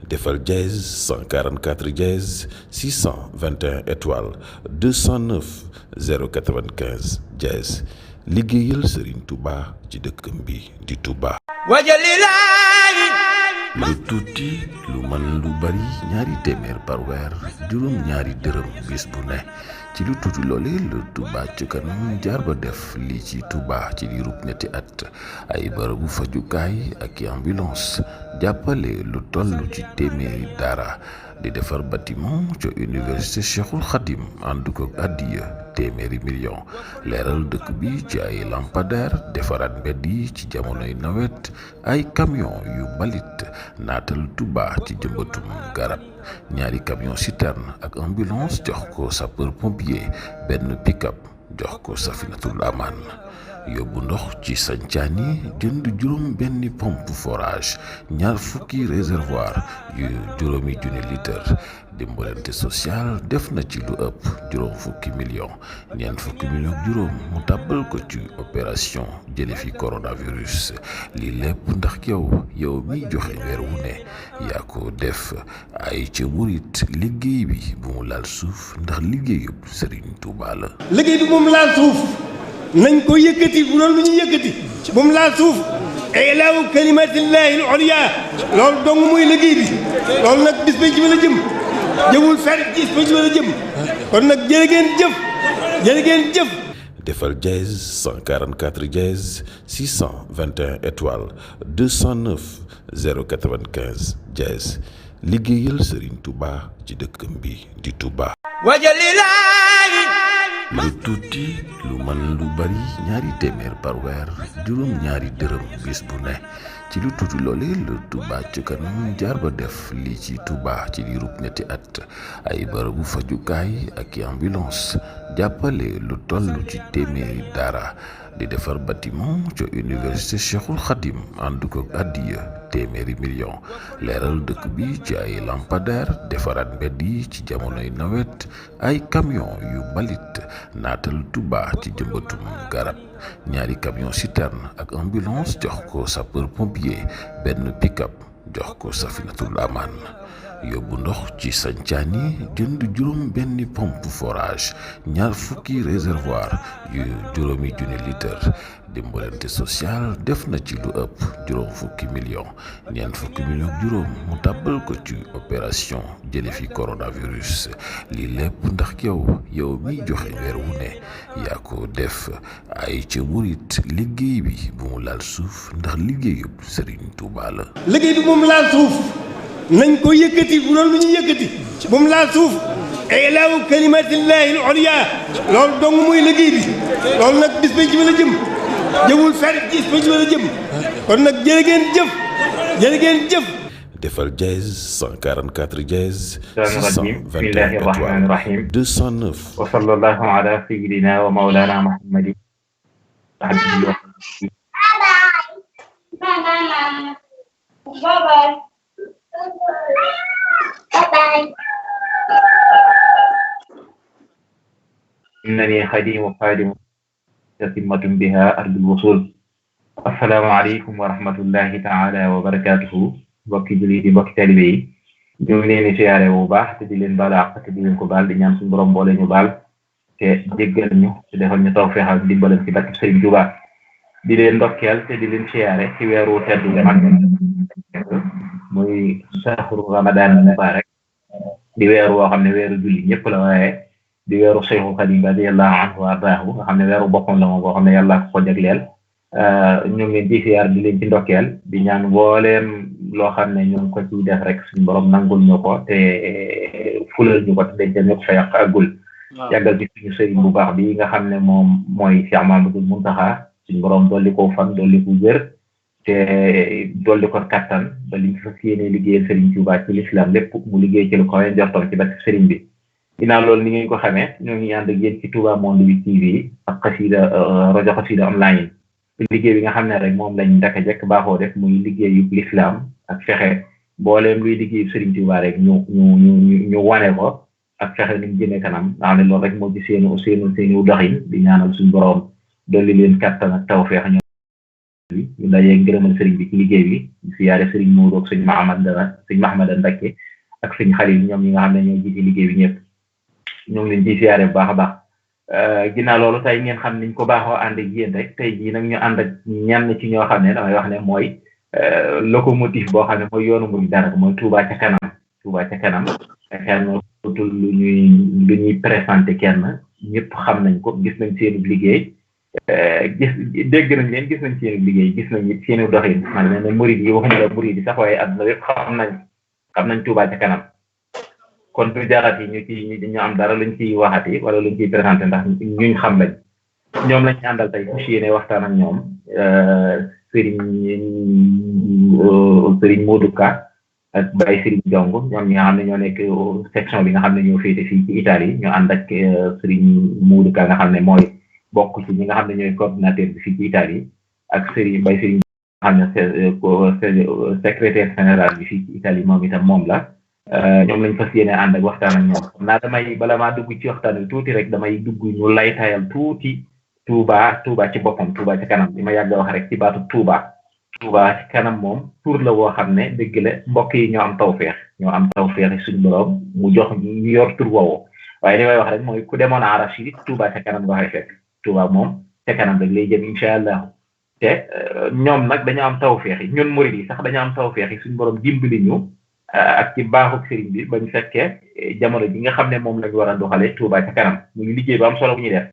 defal dièse 144 dièse 621 étoile 209 095 dièse liggéeyal Serigne Touba ci dëkkam bi di Touba. lu tuuti lu mën lu bari ñaari téeméer par weer juróom ñaari dërëm bis bu ne ci lu tuuti loole lu Touba ci kanam jaar ba def lii ci Touba ci diirub ñetti at ay bërëbu fajukaay ak i ambulance jàppale lu toll ci téeméeri daara di defar bâtiment ca université Cheikhul Khadim ànd ko addiya téeméeri million leeral dëkk bi ci ay lampadaire defaraat mbedd yi ci jamonoy nawet ay camion yu balit naatal Touba ci jëmbatum garab ñaari camion citerne ak ambulance jox ko sapeur pompier benn pick-up jox ko Safinatul Aman yóbbu ndox ci sancaan yi jënd juróom benni pompe forage ñaar fukki réservoir yu juróomi junni litre dimbalante social def na ci lu ëpp juróom fukki million ñeent fukki million ak juróom mu tàbbal ko ci opération jële fi coronavirus lii lépp ndax yow mi joxe weer wu ne yaa ko def ay ca murit liggéey bi bu mu laal suuf ndax liggéeyub Serigne Touba la. liggéey bi bu mu laal suuf nañ ko yëkkati bu doon lu ñu yëkkati bu mu laal suuf ilaahu kalimatillahi al-ulya loolu dong muy liggéey bi loolu nag bis ba ci la jëm jëmul fer bis ba ci la jëm kon nag jërë ngeen jëf defal dièse 144 dièse 621 étoile 209 095 dièse liggéeyal Serigne Touba ci dëkkam bi di Touba. lu tuuti lu mën lu bari ñaari téeméer par weer juróom ñaari dërëm bis bu ne ci lu tuuti loole lu Touba ci kanam jaar ba def lii ci Touba ci diirub ñetti at ay bërëbu fajukaay ak i ambulance jàppale lu toll ci téeméeri daara di defar bâtiment ca université Cheikhul Khadim ànd ko addiya téeméeri million leeral dëkk bi ci ay lampadaire defaraat mbedd yi ci jamonoy nawet ay camion yu balit naatal Touba ci jëmbatum garab ñaari camion citerne ak ambulance jox ko sapeur pompier benn pick-up jox ko Safinatul Aman yóbbu ndox ci sancaan yi jënd juróom benni pompe forage ñaar fukki réservoir yu juróomi junni litre dimbalante social def na ci lu ëpp juróom fukki million ñeent fukki million ak juróom mu tàbbal ko ci opération jële fi coronavirus lii lépp ndax yow mi joxe weer wu ne yaa ko def ay ca murit liggéey bi bu mu laal suuf ndax liggéeyub Serigne Touba la. liggéey bi bu mu laal suuf nañ ko yëkkati bu doon lu ñu yëkkati bu mu laal suuf ilaahu kalimatillahi al-ulya loolu dong muy liggéey bi loolu nag bis ba ci la jëm jëmul fer bis ba ci la jëm kon nag jërë ngeen jëf defal dièse 144 dièse 621 étoile 209 wa sallallahu ala sayyidina wa mawlana muhammadin إنني خادم تتمة بها أرض الوصول. السلام عليكم ورحمة الله تعالى وبركاته. bokki jullit yi bokki taalibe yi ñu ngi leen di siyaare bu baax te di leen baal àq te di leen ko baal di ñaan suñu borom boole ñu baal te jéggal ñu te defal ñu tawfeex ak dimbalam ci barke Serigne Touba di leen ndokkeel te di leen siyaare ci weeru tedd mag muy sahru Ramadan mubarak di weer woo xam ne weeru julli ñëpp la waaye di weeru Cheikhul Khadim radiyallahu anhu wa ardaahu nga xam ne weeru boppam la moom boo xam ne yàlla ko jagleel ñu ngi leen di siyaar di leen ci ndokkeel di ñaan mbooleem loo xam ne ñu ngi ko ciy def rek suñu borom nangul ñu ko te fulal ñu ko te dencal ñu ko fa yàq àggul yàggal ci suñu sëriñ bu baax bi nga xam ne moom mooy Cheikh Mamadou Mountakha suñu borom dolli ko fan dolli ko wér te dolli ko kattan ba liñ fas yéene liggéeyal Serigne Touba ci l'islam lépp mu liggéey ci lu ko njortoon ci barke Serigne bi ginnaaw loolu ni ngeen ko xamee ñoo ngi ànd ak yéen ci Touba Monde bi TV ak xasida rajo xasida online liggéey bi nga xam ne rek moom lañ ndaka jekk baaxoo def muy liggéeyu l'islam ak fexe mbooleem luy liggéeyu Serigne Touba rek ñu wane ko ak fexe nuñ jëmee kanam nga xam ne loolu rek moo ci seenu doxin di ñaanal suñu borom dolli leen kattan ak tawfeex bi ñu dajee ngërëmal sëriñ bi ci liggéey bi siyaare sëriñ Mourou ak sëñ Mahamadan Mbacké ak sëñ Xalil ñoom ñi nga xam ne ñoo jiite liggéey bi ñëpp ñoo ngi leen ciy siyaare bu baax a baax ginnaaw loolu tey ngeen xam niñ ko baaxoo ànd ak yéen rek tey jii nag ñu ànd ak ñenn ci ñoo xam ne damay wax ne mooy locomotive boo xam ne mooy yoonu murid dara mooy Touba ca kanam xel na tul lu ñuy présenté kenn ñëpp xam nañ ko gis nañ seenu liggéey dégg nañ leen gis nañ seenu liggéey gis nañ seenu doxin man ne murid yi waxuñu la murid yi sax waaye àdduna yëpp xam nañ Touba ca kanam kon du jarat yi ñu am dara luñ ciy waxati wala luñ ciy présenté ndax ñuñ xam lañ ñoom lañ àndal tey ku yéene waxtaan ak ñoom Serigne Modou Ka ak Baye Serigne Jong ñoom ñi nga xam ne ñoo nekk section bi nga xam ne ñoo féete fii ci Italie ñu ànd ak Serigne Modou Ka nga xam ne mooy bokk ci ñi nga xam ne ñooy coordinateur bi fii ci Italie ak Serigne Baye Serigne nga xam ne secrétaire général bi fii ci Italie moom itam moom la ñoom lañ fas yéene ànd ak waxtaan ak ñoom xam naa damay bala maa dugg ci waxtaan wi tuuti rek damay dugg ñu lay tayal tuuti Touba ci boppam Touba ci kanam li ma yàgg a wax rek ci baatu Touba ci kanam moom tur la woo xam ne dëgg la mbokk yi ñoo am tawfeex suñu borom mu jox ñu yor tur woowu waaye li may wax rek mooy ku demoon Arash yi Touba ca kanam nga fay fekk Touba moom ca kanam rek lay jëm incha allah te ñoom nag dañoo am tawfeex yi ñun murid yi sax dañoo am tawfeex yi suñu borom dimbali ñu ak ci baaxuk sëriñ bi bañ fekkee jamono ji nga xam ne moom lañ war a doxale Touba ca kanam muy liggéey bu am solo bu ñuy def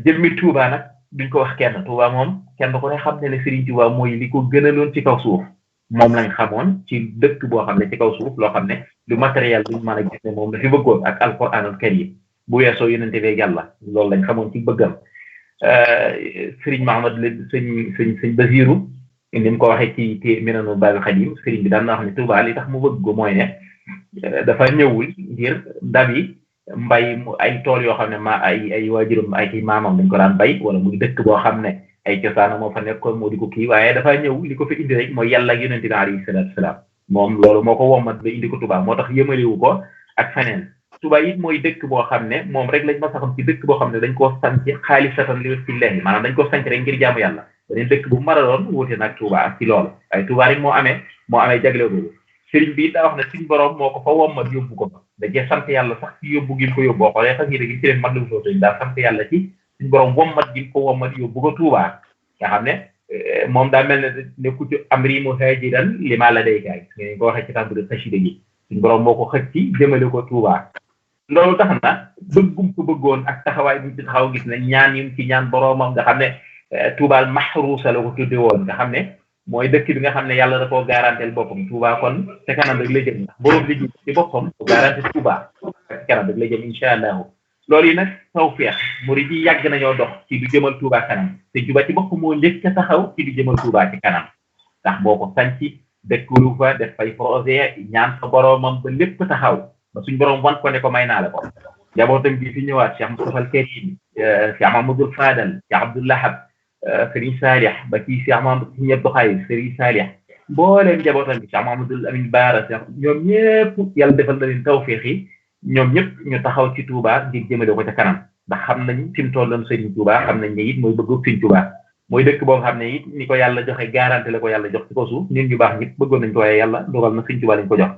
jëmmi Touba nag duñ ko wax kenn Touba moom kenn ko ne xam ne ne Serigne Touba mooy li ko gënaloon ci kaw suuf moom lañ xamoon ci dëkk boo xam ne ci kaw suuf loo xam ne du matériel duñ mën a gis ne moom la fi bëggoon ak alquranul karim bu weesoo yonente beeg yàlla loolu lañ xamoon ci bëggam Serigne Mahamad sëñ Basiru ni mu ko waxee ci Minanul Baaqil Qadiim Serigne bi daan na wax ne Touba li tax mu bëgg ko mooy ne dafa ñëwul ngir dab yi mbay ay tool yoo xam ne ay waajuram ay kii maamam dañ ko daan bay wala muy dëkk boo xam ne ay cosaana moo fa nekkoon moo di ko kii waaye dafa ñëw li ko fi indi rek mooy yàlla ak yonente bi alayhi salaatu salaam moom loolu moo ko wommat ba indi ko Touba moo tax yëmaliwu ko ak feneen Touba it mooy dëkk boo xam ne moom rek lañ ma saxam ci dëkk boo xam ne dañ koo sanc xaalisatan li wajhillahi maanaam dañ koo sanc rek ngir jaamu yàlla beneen dëkk bu mara doon wuute nag Touba ci loolu waaye Touba rek moo amee jagle boobu sëriñ bi daa wax ne suñ borom moo ko fa wommat yóbbu ko da cee sant yàlla sax ci yóbbu gi ko yóbbu boo xoolee sax gi ci leen mat lu sooto daa sant yàlla ci suñ borom wommat gi ko wommat yóbbu ko Touba nga xam ne moom daa mel ne nekku ci amri muhajiran li ma la day kaay ngeen ko waxee ci tàmbali xasida gi suñ borom moo ko xëcc ci jëmale ko Touba loolu tax na bëggum ko bëggoon ak taxawaay bu ci taxaw gis na ñaan yim ci ñaan boromam nga xam ne Touba mahruusa la ko tudde woon nga xam ne mooy dëkk bi nga xam ne yàlla da koo garanteel boppam Touba kon ca kanam rek la jëm ndax borom liggéey ci boppam ko garanté Touba ca kanam rek la jëm incha allahu loolu yi nag tawfeex murid yi yàgg nañoo dox ci du jëmal Touba kanam te Touba ci bopp moo njëkk a taxaw ci du jëmal Touba ci kanam ndax boo ko sanci dëkkulu fa def fay projet ñaan sa boromam ba lépp taxaw ba suñ borom wan ko ne ko may naa la ko njabootam bi fi ñëwaat Cheikh Moustapha al Karim Cheikh Mamadou Fadal Cheikh Abdou Lahab Serigne Salih ba ci Cheikh Mamadou ñëpp xay Serigne Salih mbooleem njabootam bi Cheikh Mamadou Amin Baara Cheikh ñoom ñëpp yàlla defal na leen tawfeex yi ñoom ñëpp ñu taxaw ci Touba ngir jëmale ko ca kanam ndax xam nañ fi mu tolloon Serigne Touba xam nañ ne it mooy bëgg Serigne Touba mooy dëkk boo xam ne it ni ko yàlla joxe garanti la ko yàlla jox ci ko suuf nit ñu baax ñëpp bëggoon nañ ko waaye yàlla dogal na Serigne Touba lañ ko jox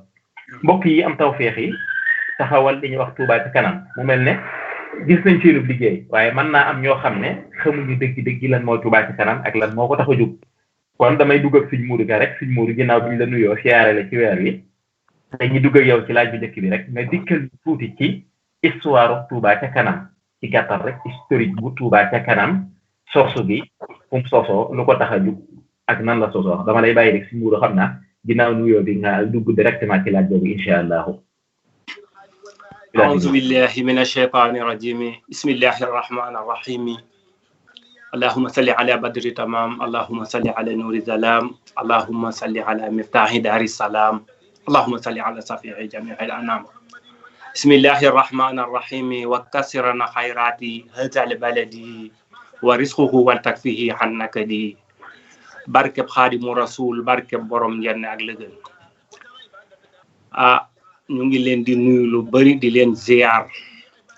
mbokk yi am tawfeex yi taxawal li ñuy wax Touba ci kanam mu mel ne gis nañ seenub liggéey waaye mën naa am ñoo xam ne xamuñu dëgg lan mooy Touba ci kanam ak lan moo ko tax a jóg kon damay dugg ak Sëñ Mourou Ka rek Sëñ Mourou ginnaaw bi ñu la nuyoo siyaare la ci weer wi dañuy dugg ak yow ci laaj bi njëkk bi rek nga dikkal tuuti ci histoire Touba ca kanam ci gàttal rek historique bu Touba ca kanam source bi fu mu sosoo lu ko tax a jóg ak nan la sosoo dama lay bàyyi rek Sëñ Mourou xam naa ginnaaw nuyoo bi nga dugg directement ci laaj boobu incha allahu. أعوذ بالله من الشيطان الرجيم بسم الله الرحمن الرحيم اللهم صل على بدر تمام اللهم صل على نور الظلام اللهم صل على مفتاح دار السلام اللهم صل على صفيع جميع الأنام بسم الله الرحمن الرحيم وكسرنا خيراتي هذا البلد ورزقه والتكفيه عن نكدي بركب خادم رسول بركب borom yenn ak lëgël ñu ngi leen di nuyu lu bari di leen ziar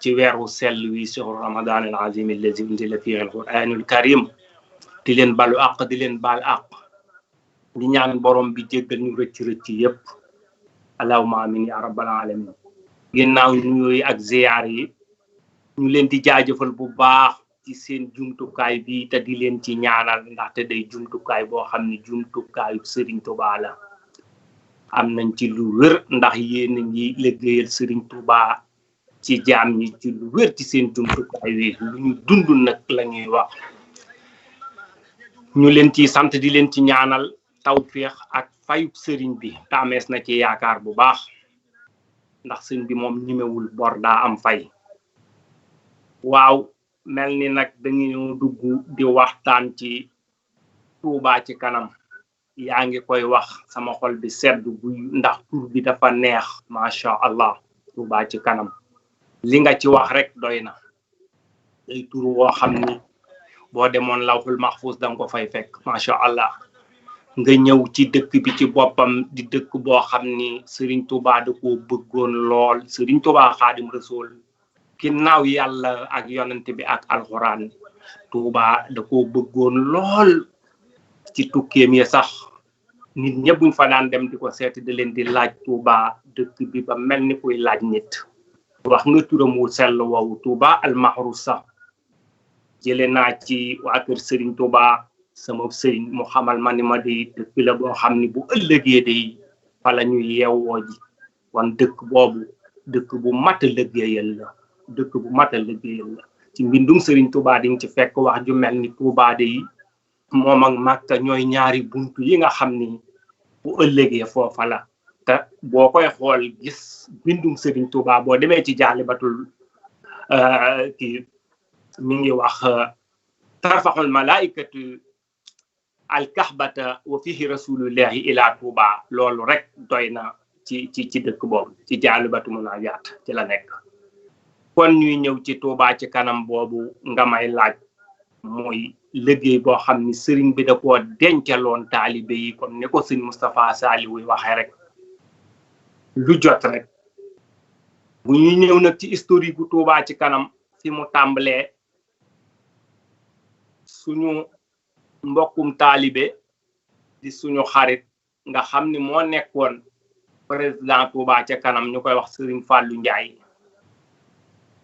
ci weeru sell wi shahru ramadan al azim allazi unzila fihi al quran al karim di leen balu àq di leen baal àq di ñaan borom bi jéggal ñu rëcc yépp allahumma amin ya rabbal alamin ginnaaw nuyooyu ak ziyaar yi ñu leen di jaajëfal bu baax ci seen jumtukaay bi te di leen ci ñaanal ndaxte day jumtukaay boo xam ne jumtukaayu Serigne Touba la am nañ ci lu wér ndax yéen a ngi liggéeyal Serigne Touba ci jaam ñi ci lu wér ci seen jumtukaay wi lu ñu dund nag la ñuy wax ñu leen ci sant di leen ci ñaanal tawfeex ak fayub Serigne bi taamees na ci yaakaar bu baax ndax sëñ bi moom ñimewul bor daa am fay waaw mel ni nag dañu dugg di waxtaan ci Touba ci kanam yaa ngi koy wax sama xol bi sedd bu ndax tur bi dafa neex macha allah Touba ci kanam li nga ci wax rek doy na day tur woo xam ni boo demoon lawhul mahfuz danga ko fay fekk macha allah nga ñëw ci dëkk bi ci boppam di dëkk boo xam ni Serigne Touba da koo bëggoon lool Serigne Touba Xaadim Rasul ginnaaw yàlla ak yonent bi ak alxuraan Touba da koo bëggoon lool ci tukkeem ya sax nit ñëpp buñ fa daan dem di ko seeti da leen di laaj Touba dëkk bi ba mel ni kuy laaj nit wax nga turam wu sell woowu Touba al mahrusa jële naa ci waa kër Serigne Touba sama sëriñ mu xamal ma ni ma di dëkk la boo xam ni bu ëllëgee day fa la ñu yeewoo ji wan dëkk boobu dëkk bu mat a liggéeyal la dëkk bu mat a liggéeyal la ci mbindum Serigne Touba di nga ci fekk wax ju mel ni Touba day moom ak Makka ñooy ñaari buntu yi nga xam ni bu ëllëgee foofa la te boo koy xool gis mbindum Serigne Touba boo demee ci jaalibatul kii mi ngi wax tarfaxul malaikatu alkahbata wa fihi rasulullahi ila Touba loolu rek doy na ci dëkk boobu ci jaalibatu munaajaat ci la nekk kon ñuy ñëw ci Touba ci kanam boobu nga may laaj mooy liggéey boo xam ni sëriñ bi da koo dencaloon taalibe yi comme ni ko sëñ Moustapha Sali wuy waxee rek lu jot rek bu ñuy ñëw nag ci historique bu Touba ci kanam fi mu tàmbalee suñu mbokkum taalibe di suñu xarit nga xam ni moo nekkoon président Touba ca kanam ñu koy wax Serigne Fallou Ndiaye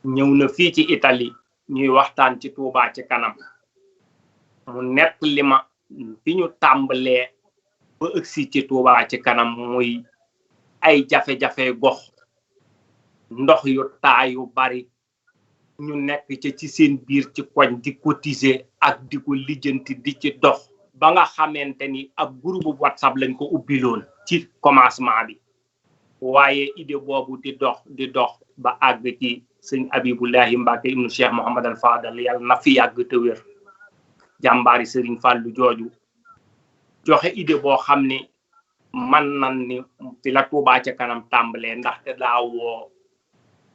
ñëw na fii ci Italie ñuy waxtaan ci Touba ci kanam mu nett li ma fi ñu tàmbalee ba ëgsi ci Touba ci kanam muy ay jafe-jafe gox ndox yu taa yu bari ñu nekk ci seen biir ci koñ di cotiser ak di ko lijjanti di ci dox ba nga xamante ni ab groupe WhatsApp lañ ko ubbiloon ci commencement bi waaye idée boobu di dox ba àgg ci sëñ Abibullahi Mbacke ibnu Cheikh Mouhamad al Fadal yàlla na fi yàgg te wér jàmbaari Serigne Fallou jooju joxe idée boo xam ni man nan ni fi la Touba ca kanam tàmbalee ndaxte daa woo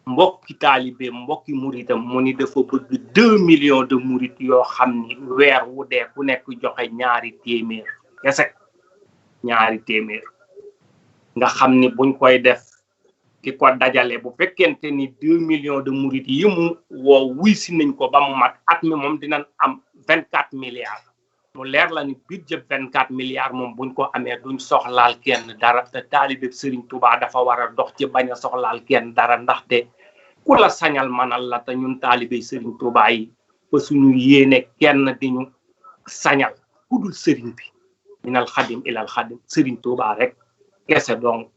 mbokki taalibe mbokki muritam mu ni dafa bëgg 2 millions de murit yoo xam ni weer wu dee ku nekk joxe ñaari téeméer kese ñaari téeméer nga xam ni buñ koy def ki ko dajale bu fekkente ni 2 millions de murit yi mu woo wuy si nañ ko ba mu mat at mi moom dinañ am 24 milliards mu leer la ni budget 24 milliards moom buñ ko amee duñ soxlaal kenn dara te taalibe Serigne Touba dafa war a dox ci bañ a soxlaal kenn dara ndaxte ku la sañal manal la te ñun taalibe Serigne Touba yi ba suñu yéene kenn di ñu sañal ku dul Serigne bi minal xadim ilal xadim Serigne Touba rek kese donc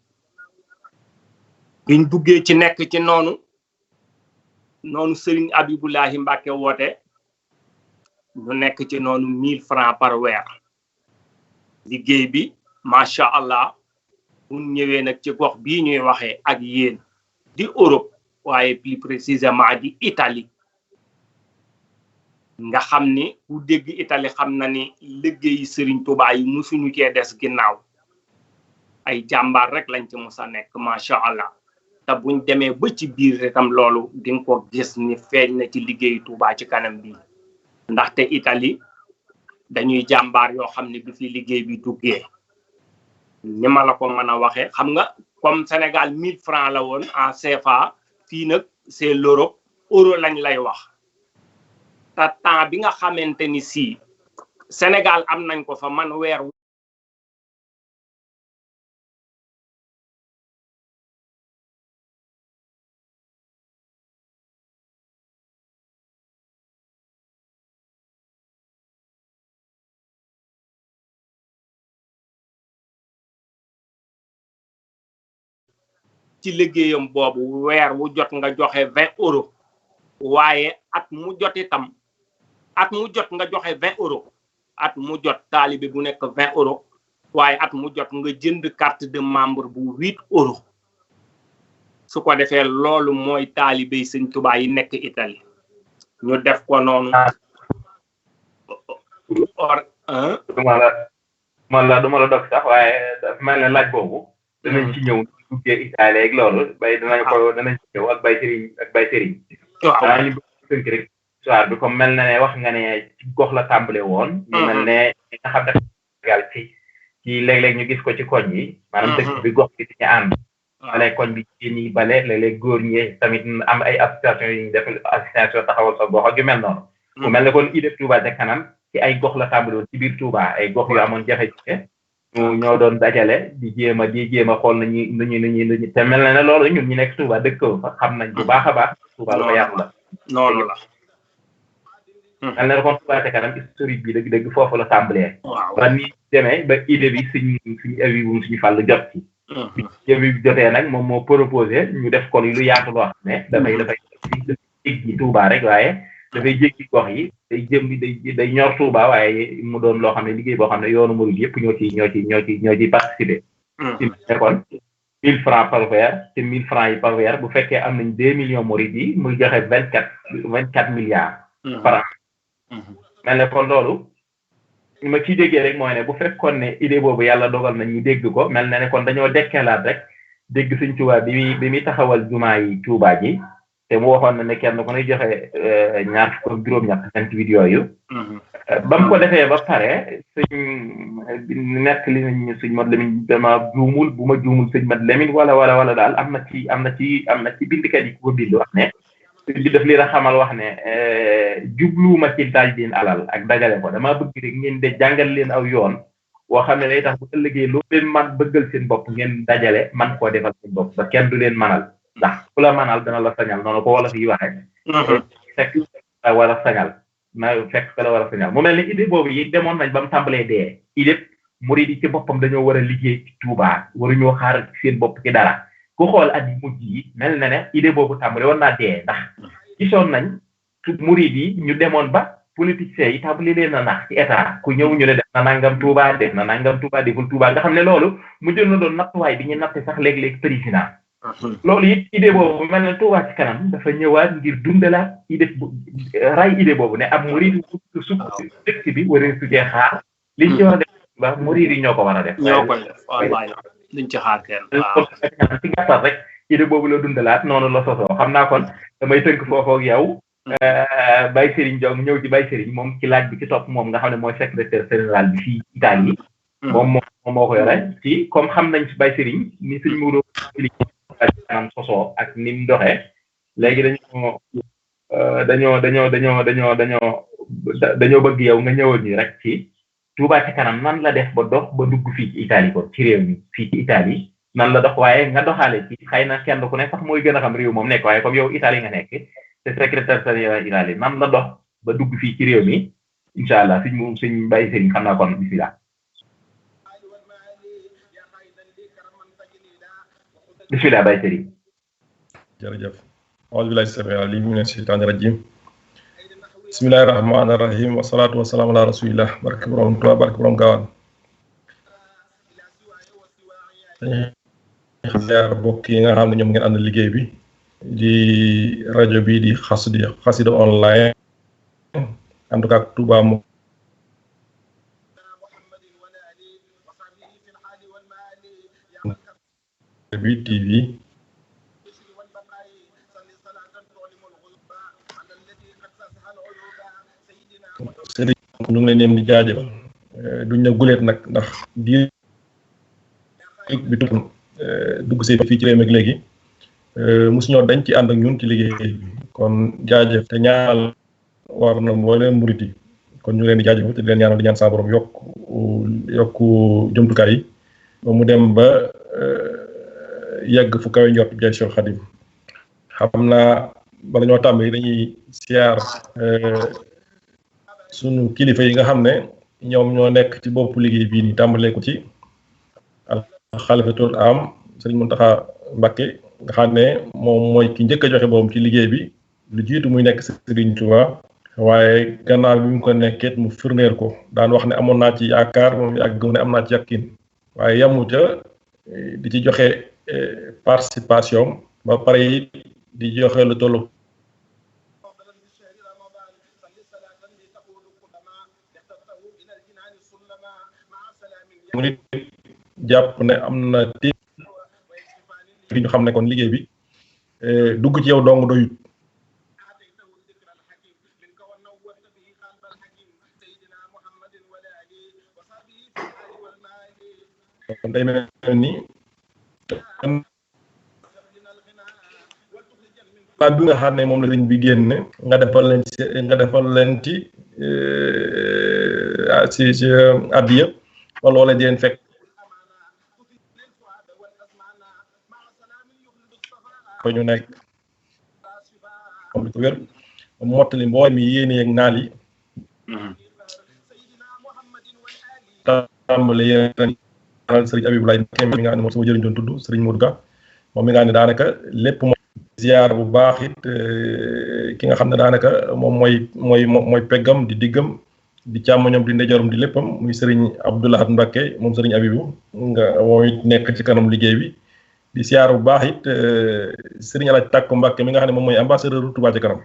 biñ duggee ci nekk ci noonu Serigne Abibullahi Mbacke woote ñu nekk ci noonu 1000 francs par weer liggéey bi macha allah bu ñëwee nag ci gox bii ñuy waxee ak yéen di Europe waaye plus précisément di Italie nga xam ni ku dégg Italie xam na ni liggéeyi Serigne Touba yi musuñu cee des ginnaaw ay jàmbaar rek lañ ci musa nekk macha allah te buñ demee ba ci biir itam loolu di nga ko gis ni feeñ na ci liggéeyu Touba ci kanam bi ndaxte Italie dañuy jàmbaar yoo xam ne bi fi liggéey bi duggee ni ma la ko mën a waxee xam nga comme Sénégal 1000 francs la woon en CFA fii nag c'est l'Europe euro lañ lay wax te temps bi nga xamante ni si Sénégal am nañ ko fa man weer ci liggéeyam boobu weer wu jot nga joxe 20 euros waaye at mu jot itam at mu jot nga joxe 20 euros at mu jot taalibe bu nekk 20 euros waaye at mu jot nga jënd carte de membre bu 8 euros su ko defee loolu mooy taalibe yi Sëñ Tuubaa yi nekk Italie ñu def ko noonu duma la dog sax waaye dafa mel ne laaj boobu danañ ci ñëw duggee Italie ak loolu danañ ci ñëw ak bay sëriñ waaw ñu bëgg rek soir bi comme mel na ne wax nga ne ci gox la tàmbale woon ñu mel ne nga xam ne Sénégal ci léeg-léeg ñu gis ko ci koñ yi maanaam dëkk bi gox bi ci ànd wala koñ bi jigéen ñi bale léeg-léeg góor ñi tamit am ay association yu ñu def association taxawal sa gox ak yu mel noonu mu mel ne kon idée Touba ca kanam ci ay gox la tàmbale woon ci biir Touba ay gox yu amoon jafe-jafe ñu ñoo doon dajale di jéem a xool nañu te mel na ne loolu ñun ñu nekk Touba dëkkoo fa xam nañ bu baax a baax Touba lu ko yàqu la noonu la mel na ne kon Touba ca kanam historique bi dëgg foofu la tàmbalee ba ni demee ba idée bi suñu avis bu suñu fàll jot ci bi jotee nag moom moo proposé ñu def kon lu yaatu loo xam ne dafay jéggi Touba rek waaye dafay jéggi gox yi day ñor Touba waaye mu doon loo xam ne liggéey boo xam ne yoonu murid yëpp ñoo ci participer ci kon 1000 francs par weer te 1000 francs yi par weer bu fekkee am nañ 2 millions murid yi muy joxe 24 milliards par an mel ne kon loolu ma ciy déggee rek mooy ne bu fekkoon ne idée boobu yàlla dogal na ñu dégg ko mel na ne kon dañoo dekkelaat rek dégg Sëñ Tuubaa bi muy taxawal jumaa yi Tuubaa ji te mu waxoon na ne kenn ku ne joxe ñaar fukk ak juróom-ñett 28 yooyu ba mu ko defee ba pare nekk li nañ Sëñ Mat Lamin dama juumul bu ma juumul Sëñ Mat Lamin wala daal am na ci bindikat yi ku ko bind wax ne bi daf li la xamal wax ne jubluuma ci daaj leen alal ak dajale ko dama bëgg rek ngeen de jàngal leen aw yoon woo xam ne day tax bu ëllëgee loo leen man bëggal seen bopp ngeen dajale man koo defal seen bopp ba kenn du leen manal ndax ku la manal dana la sañal noonu ko wala fi waxee fekk war a sañal fekk ka la war a sañal mu mel ne idée boobu yi demoon nañ ba mu tàmbalee dee idée murid yi ci boppam dañoo war a liggéey ci Touba waruñoo xaar seen bopp ci dara ku xool at yi mujj yi mel na ne idée boobu tàmbale woon naa dee ndax gisoon nañ murid yi ñu demoon ba politiciens yi tàmbali leen na nax ci état ku ñëw ñu ne def na nangam Touba deful Touba nga xam ne loolu mujjoon na doon nattuwaay bi ñu natte sax léeg-léeg président loolu it idée boobu mel na Touba ci kanam dafa ñëwaat ngir dundalaat idée ray idée boobu ne ab murid sukk dëkk bi waree sujee xaar liñ ci war a def ba murid yi ñoo ko war a def ñoo koy def wallaay liñ ci xaar kenn ci gàttal rek idée boobu la dundalaat noonu la sosoo xam naa kon damay tënk foofu ak yow Baye Serigne Diong ñëw ci Baye Serigne moom ci laaj bi ci topp moom nga xam ne mooy secrétaire général bi fii Italie moom moo ko yore ci comme xam nañ ci Baye Serigne ni suñ muuro kanam sosoo ak ni mu doxee léegi dañoo bëgg yow nga ñëwoon ñu rek ci Touba ci kanam nan la def ba dox ba dugg fii ci Italie kon ci réew mi fii ci Italie nan la dox waaye nga doxaale ci xëy na kenn ku ne sax mooy gën a xam réew moom nekk waaye comme yow Italie nga nekk te secrétaire général Italie nan la dox ba dugg fii ci réew mi incha allah suñ Baye Serigne xam naa kon bismillah Baye Serigne jërëjëf a'uuzu billaahi samii aliim mina shaytaani rajiim bismillaahi rahmaani rahiim wa salaatu wa salaam ala rasulillah barke borom Tuubaa barke borom Gaawaan dañuy bokk yi nga xam ne ñoom ngeen ànd liggéey bi di rajo bi di xasida online en tout cas Touba mo bi TV sëriñ ñu ngi leen di jaajëfal duñ ne guleet nag ndax diir bi dugg see fii ci réew mi léegi mosuñoo dañ ci ànd ak ñun ci liggéey bi kon jaajëf te ñaanal war na mboolem murit yi kon ñu leen di jaajëfal te di leen ñaanal di ñaan saa borom yokk jumtukaay yi ba mu dem ba yegg fu kawe njort bi Cheikh Khadim xam naa bala ñoo tàmbali dañuy siyaar sunu kilifa yi nga xam ne ñoom ñoo nekk ci boppu liggéey bii nii tàmbalee ko ci al xalifatul am Sëriñ Muntaxa Mbakke nga xam ne moom mooy ki njëkk a joxe boobu ci liggéey bi lu jiitu muy nekk Sëriñ Tuubaa waaye gannaaw bi mu ko nekkeet mu firndeer ko daan wax ne amoon naa ci yaakaar moom yàgg ne am naa ci yàqin waaye yamu ca di ci joxe participation ba pare it di joxe lu tollu mu nit jàpp ne am na té ñu xam ne kon liggéey bi dugg ci yow dong doyut kon day mel ni baat bi nga xam ne moom la sëñ bi génne nga defal leen ci addiya wala loola di leen fekk fa ñu nekk comme li ko wér mottali mboolem mi yéene ak naal yi tàmbali yéen sëriñ Abibulaay mi nga xam ne moom sama jëriñ doon tudd sëriñ Modou Ka moom mi nga xam ne daanaka lépp mooy ziar bu baax it ki nga xam ne daanaka moom mooy peggam di diggam di càmmoñam di ndeyjooram di léppam muy sëriñ Abdoulahat Mbacké moom sëriñ Abibu nga moom it nekk ci kanam liggéey bi di ziar bu baax it sëriñ Alaaj Tàkko Mbacké mi nga xam ne moom mooy ambassadeur Touba ci kanam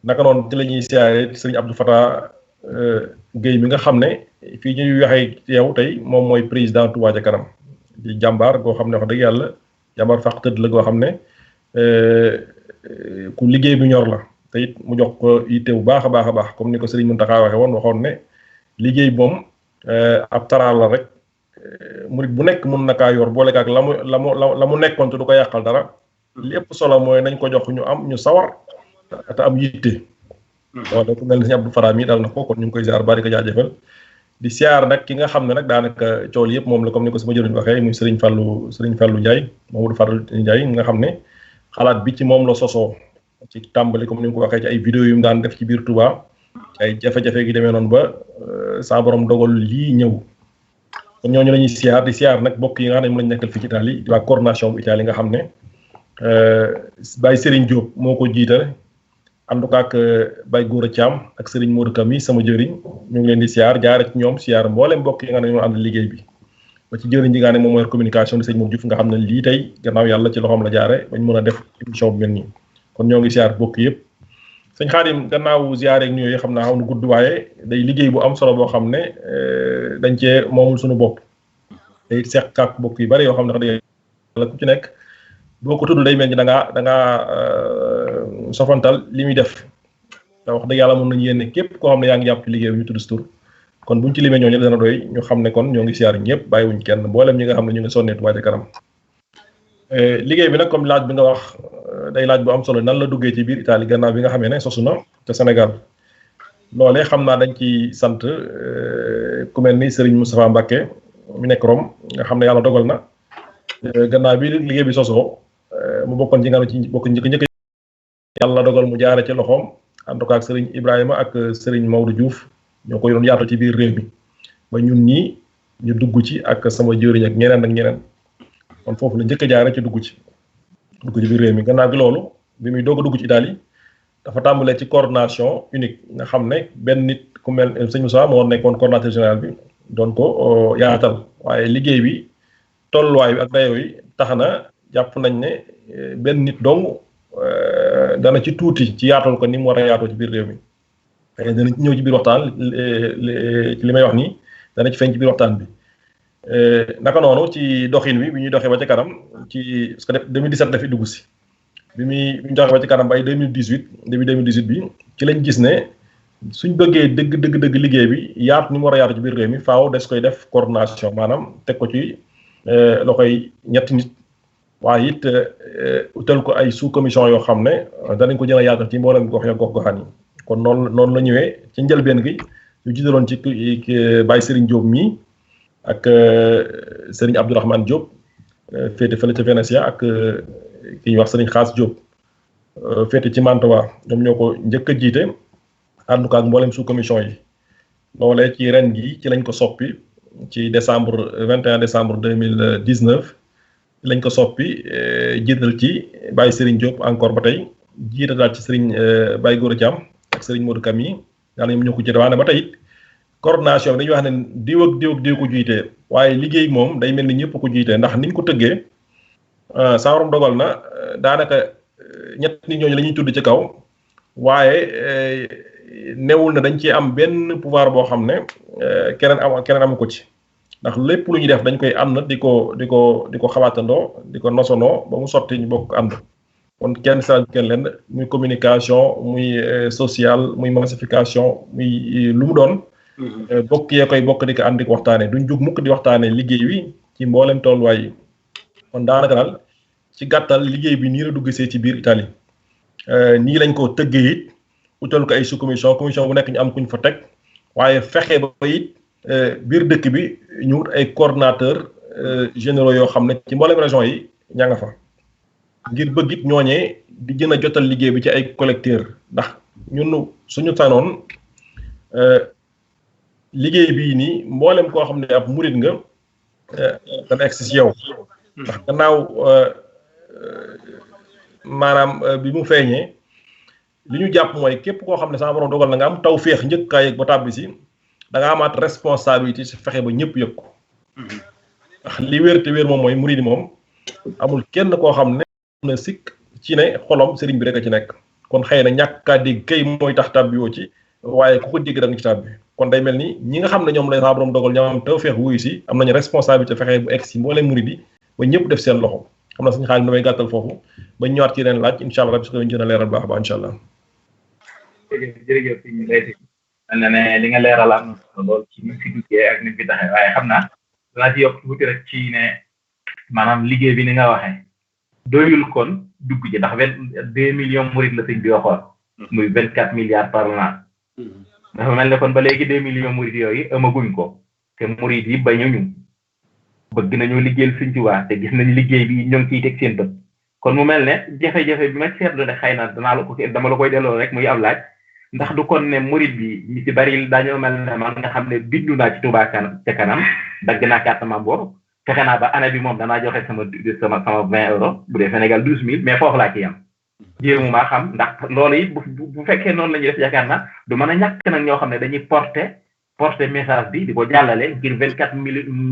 naka noonu ci la ñuy siyaare sëriñ Abdou Fatah Guèye mi nga xam ne fii ñuy waxee yow tey moom mooy président Touba ca kanam di jàmbaar goo xam ne wax dëgg yàlla jàmbaar fàq tëdd la goo xam ne ku liggéey bi ñor la te it mu jox ko yitte bu baax a baax comme ni ko Serigne Mountakha waxoon ne liggéey bi moom ab taraal la rek murit bu nekk mun na kaa yor boole kaak la mu nekkoon te du ko yàqal dara li ëpp solo mooy nañ ko jox ñu sawar te am yitte. waaw donc mel na si Abdou Fara mi dal na ko kon ñu ngi koy ziar bari ko jaajëfal di siyaar nag ki nga xam ne nag daanaka cool yëpp moom la comme ni ko sama jëriñ waxee muy Serigne Fallou Ndiaye Mamadou Fallou Ndiaye nga xam ne xalaat bi ci moom la sosoo ci tàmbali comme ni nga ko waxee ci ay vidéo yu mu daan def ci biir Touba ay jafe-jafe gi demee noonu ba saa borom dogal lii ñëw kon ñooñu la ñuy siyaar di siyaar nag bokk yi nga xam ne moom lañu nekkal fii ci Italie di waa coordination bu Italie nga xam ne Baye Serigne Diop moo ko jiitale en tout cas ak Baye Gora Thiam ak Serigne Modou Kami sama jëriñ ñu ngi leen di siyaar jaare ci ñoom siyaar mboolem mbokk yi nga xam ne ñoo ànd liggéey bi ba ci jëriñ ji nga xam ne moom mooy communication di sëñ Modou Diouf nga xam ne lii tey gannaaw yàlla ci loxoom la jaare bañ mën a def émission bu mel nii kon ñoo ngi siyaar bokk yëpp sëñ Xaadim gannaaw ziyaare ak nuyoo yi xam naa xaw na gudd waaye day liggéey bu am solo boo xam ne dañ cee moomul suñu bopp day seq ak bokk yu bari yoo xam ne wax dëgg ku ci nekk boo ko tudd day mel ni da ngaa sofantal li muy def te wax dëgg yàlla mën nañu yéene képp koo xam ne yaa ngi jàpp ci liggéey bi ñu tudd si tur kon buñ ci limee ñooñu dana doy ñu xam ne kon ñoo ngi siyaar ñëpp bàyyiwuñ kenn mboolem ñi nga xam ne ñu ngi sonnee Touba ca kanam liggéey bi nag comme laaj bi nga wax day laaj bu am solo nan la duggee ci biir Italie gannaaw bi nga xamee ne sosu na te Sénégal loolee xam naa dañ ci sant ku mel ni Serigne Moustapha Mbacké mi nekk Rome nga xam ne yàlla dogal na gannaaw bi liggéey bi sosoo mu bokkoon ci nga ci bokk njëkk yàlla dogal mu jaare ci loxoom en tout cas ak Serigne Ibrahima ak Serigne Maodo Diouf ñoo ko doon yaatu ci biir réew mi ba ñun ñii ñu dugg ci ak sama jëriñ ak ñeneen kon foofu la njëkk a jaare ci dugg ci biir réew mi gannaaw gi loolu bi muy doog a dugg ci Italie dafa tàmbalee ci coordination unique nga xam ne benn nit ku mel sëñ Moussa moo nekkoon coordinateur général bi doon ko yaatal waaye liggéey bi tolluwaay bi ak dayoo yi tax na jàpp nañ ne benn nit dong dana ci tuuti ci yaatal ko ni mu war a yaatoo ci biir réew mi dana ñëw ci biir waxtaan ci li may wax nii dana ci feeñ ci biir waxtaan bi naka noonu ci doxin bi ñuy doxee ba ci kanam ci parce que 2017 dafi dugg si bi ñu doxee ba ci kanam ba ay 2018 début 2018 bi ci lañ gis ne suñ bëggee dëgg liggéey bi yaatu ni mu war a yaatu ci biir réew mi faaw des koy def coordination maanaam teg ko ci loxoy ñetti nit waaye it utal ko ay sous commission yoo xam ne danañ ko jën a yaatal ci mboolem gox ya gox-goxaan yi kon noonu la ñëwee ci njëlbeen gi ñu jiitaloon ci Baye Serigne Diop mii ak Serigne Abdourahmane Diop féete fële ca Venetia ak ki ñuy wax Serigne Xaas Diop féete ci Mantoua ñoom ñoo ko njëkk a jiite ànd ko ak mboolem sous commission yi loolee ci ren gi ci lañ ko soppi ci 21 décembre 2019 lañ ko soppi jiital ci Baye Serigne Diop encore ba tey jiital daal ci Serigne Baye Gora Thiam ak Serigne Modou Kam yi daal ñoom ñoo ko jiite waane ba tey coordination bi dañuy wax ne diw ak diw ko jiitee waaye liggéey moom day mel ni ñëpp ko jiitee ndax niñ ko tëggee saa waram dogal na daanaka ñett nit ñooñu la ñuy tudd ci kaw waaye newul na dañ ci am benn pouvoir boo xam ne keneen amu ko ci ndax lépp lu ñuy def dañ koy ànd di ko xalaatandoo di ko nosonoo ba mu sotti ñu bokk ànd kon kenn saa kenn leen muy communication muy social muy massification muy lu mu doon bokk yee koy bokk di ko ànd di ko waxtaanee duñ jug mukk di waxtaanee liggéey wi ci mboolem tolluwaay yi kon daanaka daal ci gàttal liggéey bi nii la duggsee ci biir Italie nii lañ ko tëggee it utal ko ay sous commission bu nekk ñu am kuñ fa teg waaye fexe ba it biir dëkk bi ñu wut ay coordonnateurs généraux yoo xam ne ci mboolem région yi ña nga fa ngir bëgg it ñooñee di gën a jotal liggéey bi ci ay collecteurs ndax ñun suñu sanoon liggéey bii nii mboolem koo xam ne ab murit nga dana egg si yow ndax gannaaw maanaam bi mu feeñee li ñu jàpp mooy képp koo xam ne sama borom dogal na nga am taw féex njëkk kaa yëg ba tàbbi si da nga amaat responsabilité si fexe ba ñëpp yëg ko ndax li wér te wér moom mooy murit moom amul kenn koo xam ne na sikk ci ne xolom sëriñ bi rek a ci nekk kon xëy na ñàkk kaa dégg kay mooy tax tàbbi woo ci waaye ku ko dégg da nga ci tàbbi kon day mel ni ñi nga xam ne ñoom lay sama borom dogal ñoom am taw féex wuyu si am nañu responsabilité fexe bu egg si mbooleem murit yi ba ñëpp def seen loxo xam na suñu xaalis damay gàttal foofu ba ñëwaat ci yeneen laaj incha allah rabbi su ko gën a leeral baax ba incha allah. jërëjëf ñu lay dégg na ne li nga leeral am na solo lool ci ni fi duggee ak ni fi taxee waaye xam naa danaa ci yokk tuuti rek ci ne maanaam liggéey bi ni nga waxee doyul kon dugg ci ndax 22 millions murit la sëñ bi waxoon muy 24 milliards par an dafa mel ne kon ba léegi 2 millions murit yooyu amaguñ ko te murit yi bañuñu bëgg nañu liggéeyal Sëñ Tuubaa te gis nañ liggéey bi ñoo ngi ciy teg seen bët kon mu mel ne jafe-jafe bi ma seetlu ne xëy na dama la koy delloo rek muy ab laaj ndax du kon ne murit bi ñi ci bari dañoo mel ne man nga xam ne bindu naa ci Touba ca kanam dagg naa carte membre fexe naa ba année bi moom danaa joxe sama 20 euros bu dee Sénégal 12000 mais foofu laa ci yam jéemu maa xam ndax loolu it bu fekkee noonu la ñuy def yaakaar na du mën a ñàkk nag ñoo xam ne dañuy porter message bi di ko jàllale ngir 24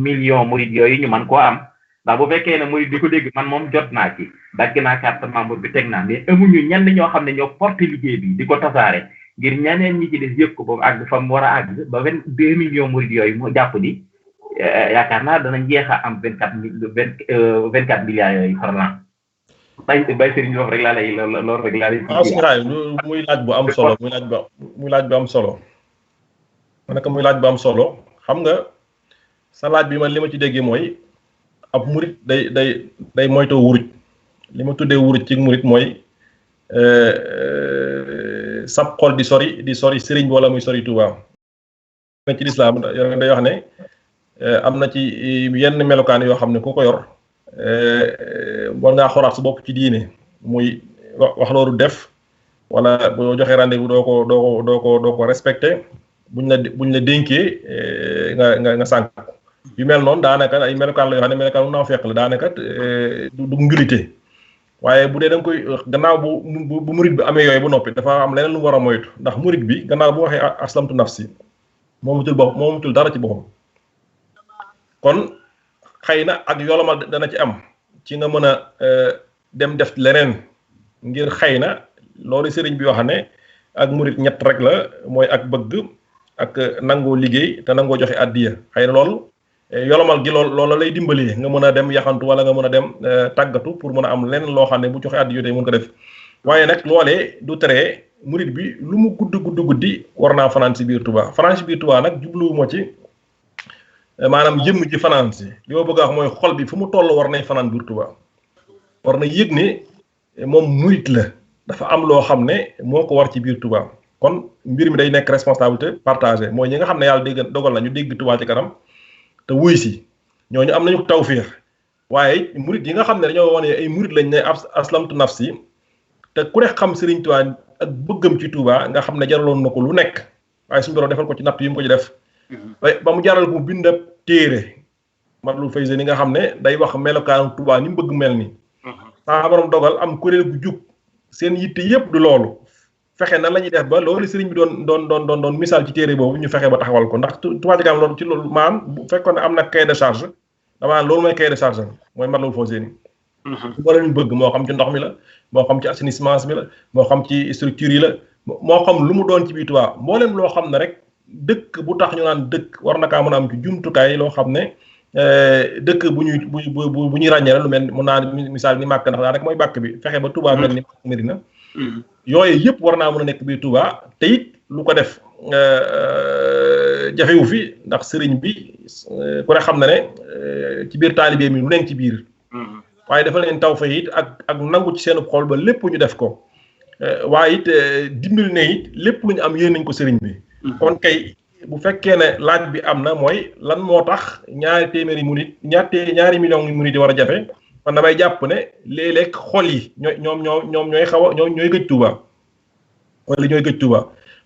millions murit yooyu ñu mën koo am ndax bu fekkee ne murit di ko dégg man moom jot naa ci dagg naa carte membre bi teg naa mais amuñu ñenn ñoo xam ne ñoo porter liggéey bi di ko tasaare ngir ñeneen ñi ci des yëg ko boobu àgg fa mu war a àgg ba 22 millions murit yooyu mu jàpp ni yaakaar naa dana jeex a am 24 milliards yooyu par an. bay Serigne loolu rek laa lay loolu rek laa lay. waaw suñu raay muy laaj bu am solo muy laaj bu am solo. ma ne ko muy laaj bu am solo xam nga sa laaj bi man li ma ci déggee mooy ab murit day moytoo wuruj li ma tuddee wuruj ci murit mooy sab xol di sori sëriñ bi wala muy sori Tuubaa ci lislaam day wax ne am na ci yenn melokaan yoo xam ne ku ko yor war ngaa xoraat sa bopp ci diine muy wax loolu def wala boo joxee rendez-vous doo ko respecté buñ la dénkee nga sànq yu mel noonu daanaka ay melokaan la yoo xam ne melokaan naa fekk la daanaka du ngilite waaye bu dee da nga koy gannaaw bu murit bi amee yooyu ba noppi dafa am leneen lu war a moytu ndax murit bi gannaaw bu waxee aslamtu nafsi moomutul dara ci boppam kon xëy na ak yolomal dana ci am ci nga mën a dem def leneen ngir xëy na loolu sëriñ bi wax ne ak murit ñett rek la mooy ak bëgg ak nangoo liggéey te nangoo joxe addiya xëy na loolu yolomal gi loolu lay dimbalee nga mën a dem yaxantu wala nga mën a dem tàggatu pour mën a am lenn loo xam ne bu joxe addiya tey mën ko def waaye nag loolee du tere murit bi lu mu guddi war naa fanaan si biir Touba fanaan si biir Touba nag jubluwuma ci maanaam jëmm ji fanaan si li ma bëgg a wax mooy xol bi fu mu toll war nay fanaan biir Touba war na yëg ne moom murit la dafa am loo xam ne moo ko war ci biir Touba kon mbir mi day nekk responsabilité partagée mooy ñi nga xam ne yàlla dégg dogal na ñu dégg Touba Ca Kanam te wuy si ñooñu am nañu tawfiix waaye murit yi nga xam ne dañoo wane ay murit lañ ne aslamtu nafsi te ku ne xam Serigne Touba ak bëggam ci Touba nga xam ne jaraloon na ko lu nekk waaye suñu borom defal ko ci natt yi mu ko ci def ba mu jaral ko bind ab téere Matlabul Fawzayni nga xam ne day wax melokaanu Touba ni mu bëgg mel ni saa borom dogal am kuréel bu jug seen yitte yëpp du loolu fexe nan la ñuy def ba loolu sëriñ bi doon misaal ci téere boobu ñu fexe ba taxawal ko ndax Touba Ca Kanam loolu ci loolu maanaam bu fekkoon ne am na cahier de charge damaa loolu mooy cahier de charge mooy Matlabul Fawzayni wala ñu bëgg moo xam ci ndox mi la moo xam ci assainissement bi la moo xam ci structure yi la moo xam lu mu doon ci biir Touba mboolem loo xam ne rek dëkk bu tax ñu naan dëkk war na kaa mën a am ci jumtukaay loo xam ne dëkk bu ñuy ràññee lu mel mun naa misaal ni Màkk ndax daa rek mooy bàkk bi fexe ba Touba mel ni Medina yooyu yëpp war naa mën a nekk biir Touba te it lu ko def jafewu fi ndax sëriñ bi ku ne xam na ne ci biir taalibe mi lu nekk ci biir waaye dafa leen taw fa it ak nangu ci seen xol ba lépp ñu def ko waaye it dimbali ne it lépp lu ñu am yéen nañ ko sëriñ bi kon kay bu fekkee ne laaj bi am na mooy lan moo tax ñaari téeméeri murit ñaari millions yu murit di war a jafe man damay jàpp ne léeg-léeg xol yi ñooy xaw a ñooy gëj Touba wala ñooy gëj Touba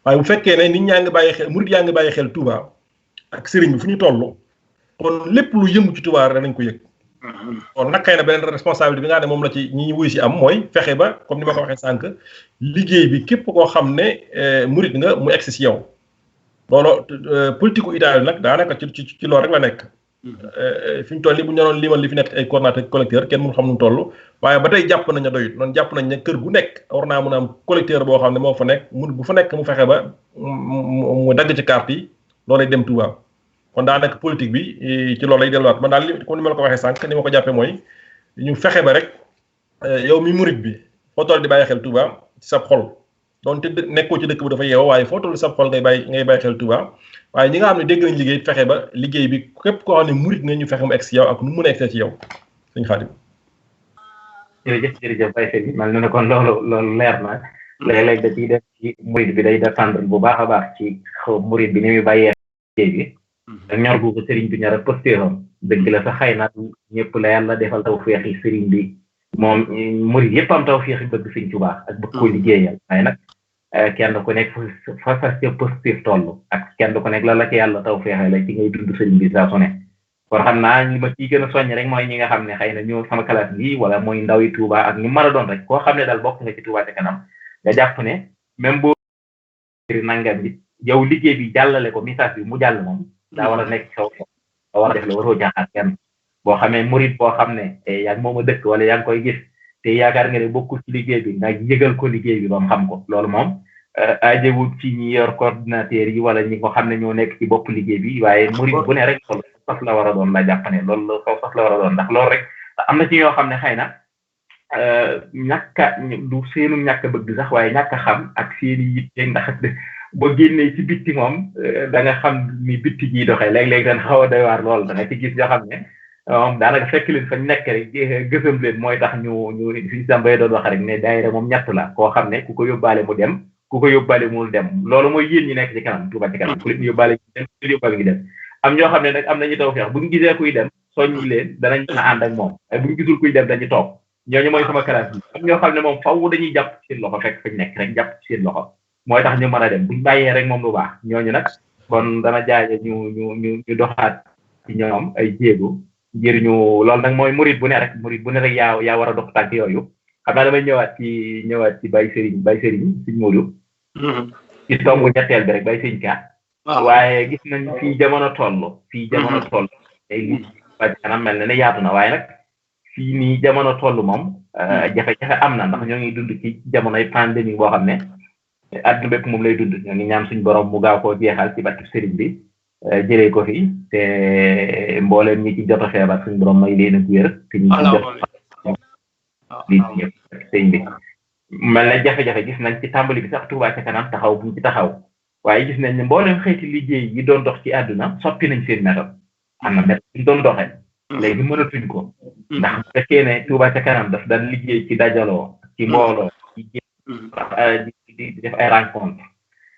waaye bu fekkee ne nit ñaa ngi bàyyi xel murit yaa ngi bàyyi xel Touba ak sëriñ bi fu ñu toll kon lépp lu yëngu ci Touba rek nañ ko yëg kon nag xëy na beneen responsabilité bi nga xam ne moom la ci ñi wuy si am mooy fexe ba comme ni ma ko waxee sànq liggéey bi képp koo xam ne murit nga mu egsi si yow loolu politique Italie nag daanaka ci loolu rek la nekk fi ñu toll nii bu ñu doon limal li fi nekk ay coordonnateur collecteur kenn mënu xam nu mu toll waaye ba tey jàpp nañ ne doyut noonu jàpp nañ ne kër gu nekk war naa mën a am collecteur boo xam ne moo fa nekk bu fa nekk mu fexe ba mu dagg ci carte yi loolay dem Touba kon daanaka politique bi ci loolu lay delluwaat man daal comme ni ma la ko waxee sànq ni ma ko jàppee mooy ñu fexe ba rek yow mi murit bi foo toll di bàyyi xel Touba ci sa xol donte nekkoo ci dëkk bu dafa yeewoo waaye foo toll sa xol ngay bàyyi xel Touba waaye ñi nga xam ne dégg nañ liggéey fexe ba liggéey bi képp koo xam ne murit na ñu fexe mu egg si yow ak nu mu mën a egg ci yow sëñ Xaadim. jërëjëf Baye Serigne mel na ne kon loolu leer na léeg-léeg da ciy def ci murit bi day défendre bu baax a baax ci murit bi ni muy bàyyee liggéey bi ñor gu ko Serigne bi ñor ak postéram dëgg la sax xëy na ñëpp la yàlla defal tawfeex yi Serigne bi moom murit yëpp am tawfeex yi bëgg Serigne Touba ak bëgg ko liggéeyal waaye nag kenn ku nekk fa ca positif toll ak kenn ku nekk la ci yàlla tawfeexe la ci ngay dund Serigne bi saa su ne kon xam naa li ma ciy gën a soññ rek mooy ñi nga xam ne xëy na ñoo sama classe bi wala mooy ndaw yi Touba ak ñu mën a doon rek koo xam ne daal bokk nga ci Touba Ca Kanam nga jàpp ne même boo nangam bi yow liggéey bi jàllale ko message bi mu jàll moom daa war a nekk xew da war a def la waroo jaaxaat kenn boo xamee murit boo xam ne yaa ngi moom a dëkk wala yaa ngi koy gis te yaakaar nga ne bokkul ci liggéey bi nga yëgal ko liggéey bi ba mu xam ko loolu moom ajewut ci ñi yor coordinateur yi wala ñi ko xam ne ñoo nekk ci bopp liggéey bi waaye murit bu ne rek loolu fas la war a doon la jàpp ne loolu fas la war a doon ndax loolu rek am na ci ñoo xam ne xëy na du seenu ñàkk bëgg sax waaye ñàkk a xam ak seeni yitte ndax boo génnee ci bitti moom da nga xam ni bitti ji doxee léeg-léeg dañ xaw a doy waar lool da nga ci gis yoo xam ne moom daanaka fekk leen fañ nekk rek gësam leen mooy tax ñu fi sambay doon wax rek ne daayira moom ñett la koo xam ne ku ko yóbbaale mu dem ku ko yóbbaale mu dem loolu mooy yéen ñi nekk ci kanam Touba Ca Kanam ku leen yóbbaale ngi dem am ñoo xam ne nag am nañu tawfeex bu ñu gisee kuy dem soññi leen danañ mën a ànd ak moom waaye bu ñu gisul kuy dem dañu toog ñooñu mooy sama classe bi am ñoo xam ne moom faw dañuy jàpp seen loxo fekk fañ nekk rek jàpp seen loxo mooy tax ñu mën a dem buñ bàyyee rek moom lu baax ñooñu nag kon dana jaaje ñu doxaat ci ñoom ay jéego ngir ñu loolu nag mooy murit bu ne rek yaa war a dox tànk yooyu xam naa damay ñëwaat ci Baye Serigne Serigne Modou ci tomb ñetteel bi rek Baye Serigne Ka waaye gis nañ fii jamono toll ay li Touba Ca Kanam mel na ne yaatu na waaye nag fii nii jamono toll moom jafe-jafe am na ndax ñoo ngi dund ci jamonoy pandémie boo xam ne àdduna bépp moom lay dund ñoo ngi ñaan suñu borom mu gaaw koo jeexal ci barke Serigne bi jëlee ko fi te mbooleem ñi ci jot a feebar suñu borom may leen ak wér te ñi ci jot lii ñëpp sëñ bi mel na jafe-jafe gis nañ ci tàmbali bi sax Touba Ca Kanam taxaw buñ ci taxaw waaye gis nañ ne mbooleem xeeti liggéey yi doon dox ci àdduna soppi nañ seen méthode am na méthode ñu doon doxee léegi mënatuñ ko ndax bu fekkee ne Touba Ca Kanam daf daan liggéey ci dajaloo ci mbooloo di def ay rencontre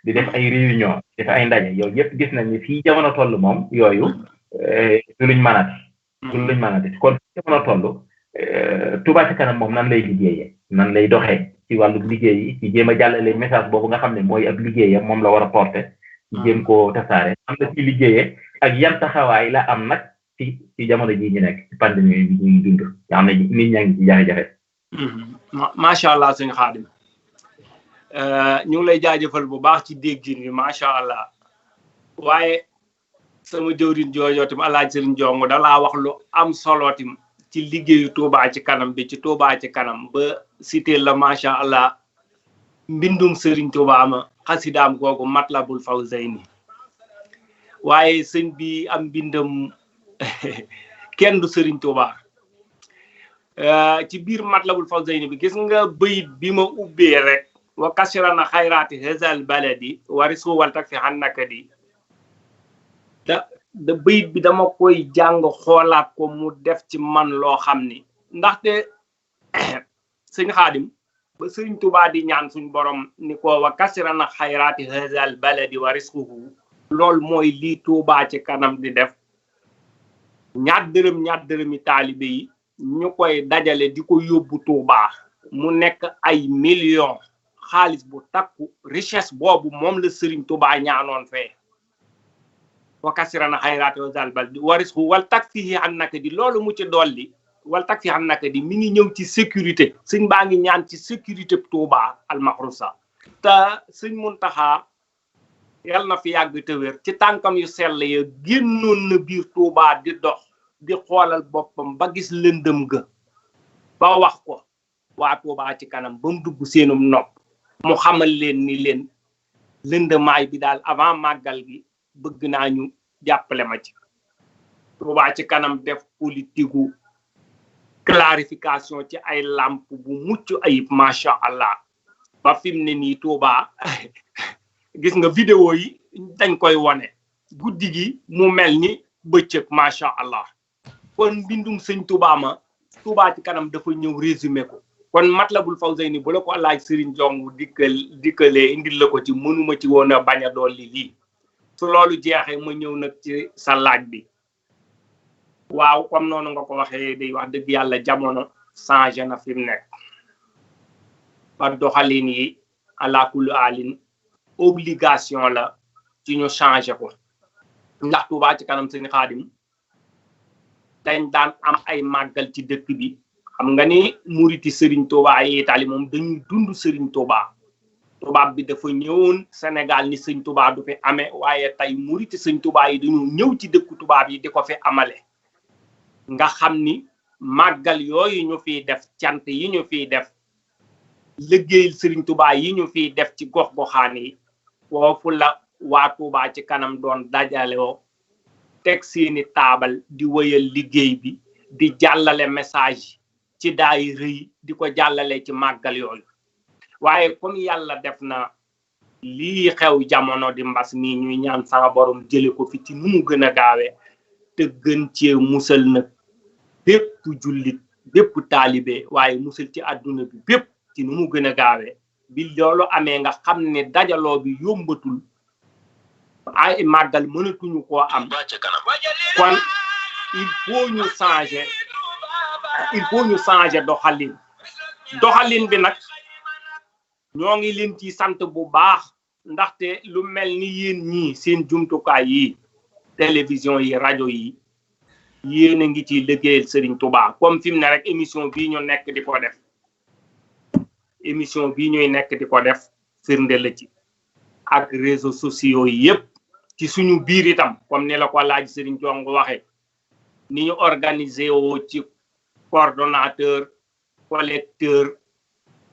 di def ay réunion di def ay ndaje yooyu yëpp gis nañ ni fii jamono toll moom yooyu du luñ mënati kon fii jamono toll Touba Ca Kanam moom nan lay liggéeyee nan lay doxee ci wàllu liggéey yi ci jéem a jàllale message boobu nga xam ne mooy ab liggéeyam moom la war a porter ci jéem koo tasaare am na ci liggéeyee ak yan taxawaay la am nag ci jamono jii ñu nekk ci pandémie bi ñuy dund nga xam ne nit ñaa ngi ci jafe-jafe. macha allah sëñ Xaadim ñu ngi lay jaajëfal bu baax ci déggin bi macha allah waaye sama jëwriñ joojoo tim Alaaji Sëriñ Jongo dalaa wax lu am solo tim ci liggéeyu Touba Ca Kanam bi ci Touba Ca Kanam ba cité la macha allah mbindum Sëriñ Touba ma xasidaam googu Matlabul Fawzayni waaye sëñ bi am mbindam kenn du Sëriñ Touba ci biir Matlabul Fawzayni bi gis nga bayit bi ma ubbee rek wa kasirana xayraati hazal baladi warisu wal tak fi xannakadi da bayit bi dama koy jàng xoolaat ko mu def ci man loo xam ni ndaxte sëñ Xaadim ba Sëriñ Tuubaa di ñaan suñ borom ni ko wa kasirana xayraati hazal baladi warisquhu loolu mooy lii Touba Ca Kanam di def ñaar dërëmi taalibe yi ñu koy dajale di ko yóbbu Touba mu nekk ay millions xaalis bu takku richesse boobu moom la Sëriñ Touba ñaanoon fee wa kasirana xayraati hazal baladi warisquhu wal tak fihi annakadi loolu mu ci dolli wal tak fi annakadi mi ngi ñëw ci sécurité sëñ baa ngi ñaan ci sécurité Touba almahrusa te sëñ Muntaxa yal na fi yàgg te wér ci tànkam yu sell ya génnoon na biir Touba di dox di xoolal boppam ba gis lëndëm ga ba wax ko waa Touba Ca Kanam ba mu dugg seenum nopp mu xamal leen ni leen lëndëmaay bi daal avant màggal gi bëgg naa ñu jàppale ma ci Touba Ca Kanam def politique clarification ci ay lamp bu mucc ayib macha allah ba fi mu ne nii Touba gis nga vidéo yi dañ koy wone guddi gi mu mel ni bëccëg macha allah kon mbindum sëñ Touba ma Touba Ca Kanam dafa ñëw résumé ko kon Matlabul Fawzayni bu la ko Alaaji Sëriñ Jong dikkalee indil la ko ci mënuma ci woon a bañ a dolli lii su loolu jeexee ma ñëw nag ci sa laaj bi waaw comme noonu nga ko waxee day wax dëgg yàlla jamono changé na fi mu nekk ba doxalin yi ala kulli alin obligation la ci ñu changé ko ndax Touba Ca Kanam sëñ Xaadim dañ daan am ay màggal ci dëkk bi xam nga ni muriti Sëriñ Touba yi Italie moom dañuy dund Sëriñ Touba tubaab bi dafa ñëwoon Sénégal ni sëñ Touba du fi amee waaye tey muriti sëñ Touba yi dañu ñëw ci dëkku tubaab yi di ko fi amale nga xam ni màggal yooyu ñu fiy def cant yi ñu fiy def liggéeyal Sëriñ Touba yi ñu fiy def ci gox-goxaan yi foofu la waa Touba Ca Kanam doon dajaloo teg seeni taabal di wëyal liggéey bi di jàllale message ci daayira yi di ko jàllale ci màggal yooyu waaye comme yàlla def na lii xew jamono di mbas mi ñuy ñaan sama borom jële ko fi ci nu mu gën a gaawee te gën cee musal nag bépp jullit bépp taalibe waaye musal ci àdduna bi bépp ci nu mu gën a gaawee bi loolu amee nga xam ne dajaloo bi yombatul ay màggal mënatuñu koo am kon il faut ñu changer doxalin bi nag ñoo ngi leen ci sant bu baax ndaxte lu mel ni yéen ñii seen jumtukaay yi télévision yi rajo yi yéen a ngi ci liggéeyal Sëriñ Touba comme fi mu ne rek émission bii ñu nekk di ko def émission bii ñuy nekk di ko def firnde la ci ak réseaux sociaux yi yëpp ci suñu biir itam comme ni la ko Alaaji Sëriñ Jong waxe ni ñu organiser woo ci coordonnateur collecteur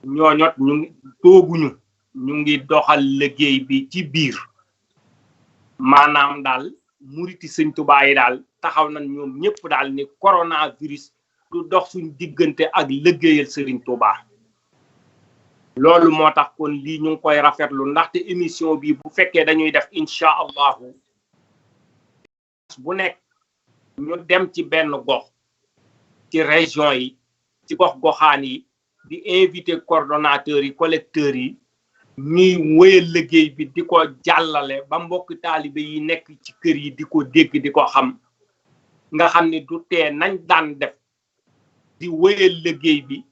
ñooñot ñu ngi tooguñu ñu ngi doxal liggéey bi ci biir maanaam daal muriti sëñ Touba yi daal taxaw nañ ñoom ñëpp daal ni coronavirus du dox suñ diggante ak liggéeyal Sëriñ Touba loolu moo tax kon lii ñu ngi koy rafetlu ndaxte émission bi bu fekkee dañuy def incha allahu bu nekk ñu dem ci benn gox ci région yi ci gox goxaan yi di invité coordonnateurs yi collecteurs yi ñuy wéyal liggéey bi di ko jàllale ba mbokk taalibe yi nekk ci kër yi di ko dégg di ko xam nga xam ne du tee nañ daan def di wéyal liggéey bi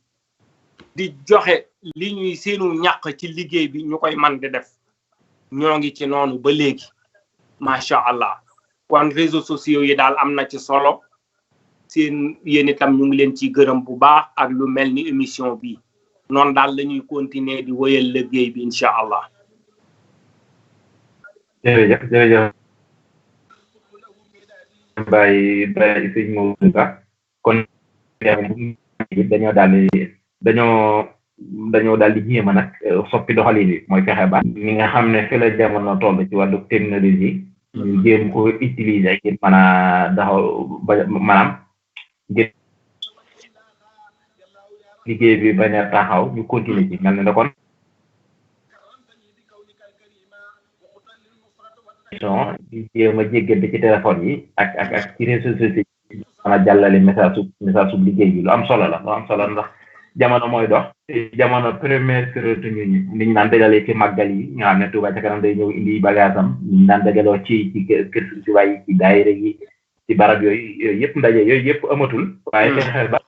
di joxe li ñuy seenu ñàq ci liggéey bi ñu koy man di def ñoo ngi ci noonu ba léegi macha allah kon réseaux sociaux yi daal am na ci solo seen yéen itam ñu ngi leen ci gërëm bu baax ak lu mel ni émission bi noonu daal la ñuy continuer di wéyal liggéey bi incha allah. jërëjëf jërëjëf Baye sëñ Maodo Ba kon dañoo daal di jéem a nag soppi doxalin bi mooy fexe ba ni nga xam ne fi la jamono toll ci wàllu technologie ñu jéem ko utiliser ngir mën a daxaw ba maanaam ngir liggéey bi bañ a taxaw ñu continuer ci mel ne kon di jéem a jéggante ci téléphone yi ak ci réseaux sociaux yi mën a jàllale message su liggéey bi lu am solo la ndax jamono mooy dox jamono première période ñu naan dajalee ci màggal yi nga xam ne Touba ca kanam day ñëw indi bagaasam ñu naan dajaloo ci kër si waay ci daayira yi ci barab yooyu yëpp ndaje yooyu yëpp amatul waaye fexe ba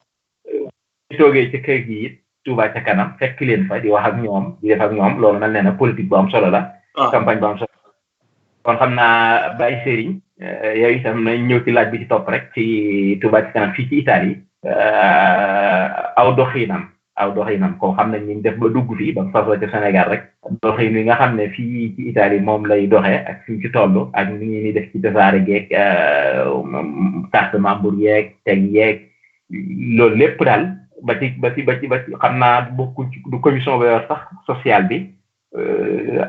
toogee ci kër gi it Touba ca kanam fekk leen fa di wax ak ñoom di def ak ñoom loolu mel ne na politique bu am solo la campagne bu am solo kon xam naa Baye Serigne yow itam nañ ñëw ci laaj bi ci topp rek ci Touba ca kanam fii ci Italie aw doxinam koo xam ne ñu def ba dugg fii ba fasoo ci Sénégal rek doxin yi nga xam ne fii ci Italie moom lay doxee ak fi ci toll ak ni ñuy def ci tasaare geeg carte membre yeeg teg yeeg loolu lépp daal ba ci xam naa bokku ci du commission ba yor sax sociale bi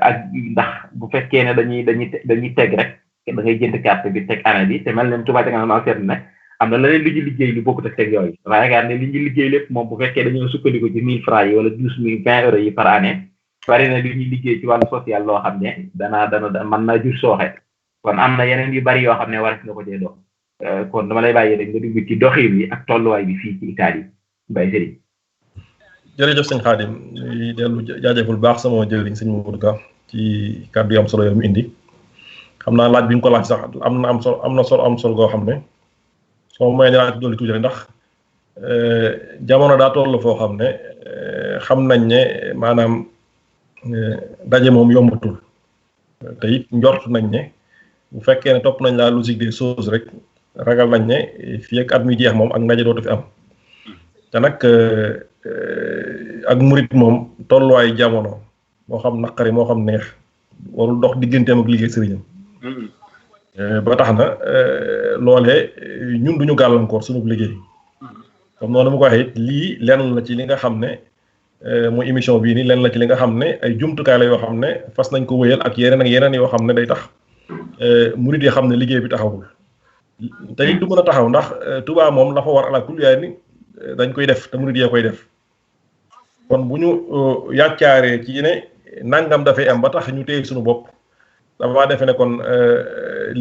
ak ndax bu fekkee ne dañuy teg rek da ngay jënd carte bi teg année bi te mel ne Touba ca kanam maa seetlu ne am na leneen lu ñu liggéey lu bokkut ak teg yooyu dafa yaakaar ne li ñu liggéey lépp moom bu fekkee dañoo sukkandiku ci 1000 francs yi wala 12 000 20 euros yi par année bari na li ñuy liggéey ci wàllu social loo xam ne dana mën naa jur sooxe kon am na yeneen yu bari yoo xam ne war nga ko cee dox kon dama lay bàyyi rek nga dugg ci doxin bi ak tolluwaay bi fii ci Italie Baye Serigne. jërëjëf sëñ Khadim ñuy dellu jaajëful baax sama jëriñ sëñ Maodo Ka ci kàddu yi am solo mu indi xam naa laaj bi nga ko laaj sax am na solo goo xam ne soo may dinaa ci dolli tuuti rek ndax jamono daa toll foo xam ne xam nañ ne maanaam daje moom yombatul te it njort nañ ne bu fekkee ne topp nañ la logique des choses rek ragal nañ ne fii ak at mi jeex moom ak ndaje dootu fi am te nag ak murit moom tolluwaay jamono moo xam naqari moo xam neex warul dox digganteem ak liggéey sëriñam ba tax na loolee ñun duñu gàllankoor suñu liggéey comme noonu mu ko waxee lii lenn la ci li nga xam ne mooy émission bii nii lenn la ci li nga xam ne ay jumtukaay la yoo xam ne fas nañ ko wéyal ak yeneen yoo xam ne day tax murid yi xam ne liggéey bi taxawul te it du mën a taxaw ndax Touba moom la fa war ala kulli yaay ni dañ koy def te murid yee koy def kon bu ñu yàccaaree ci ne nangam dafay am ba tax ñu téye suñu bopp dafa defe ne kon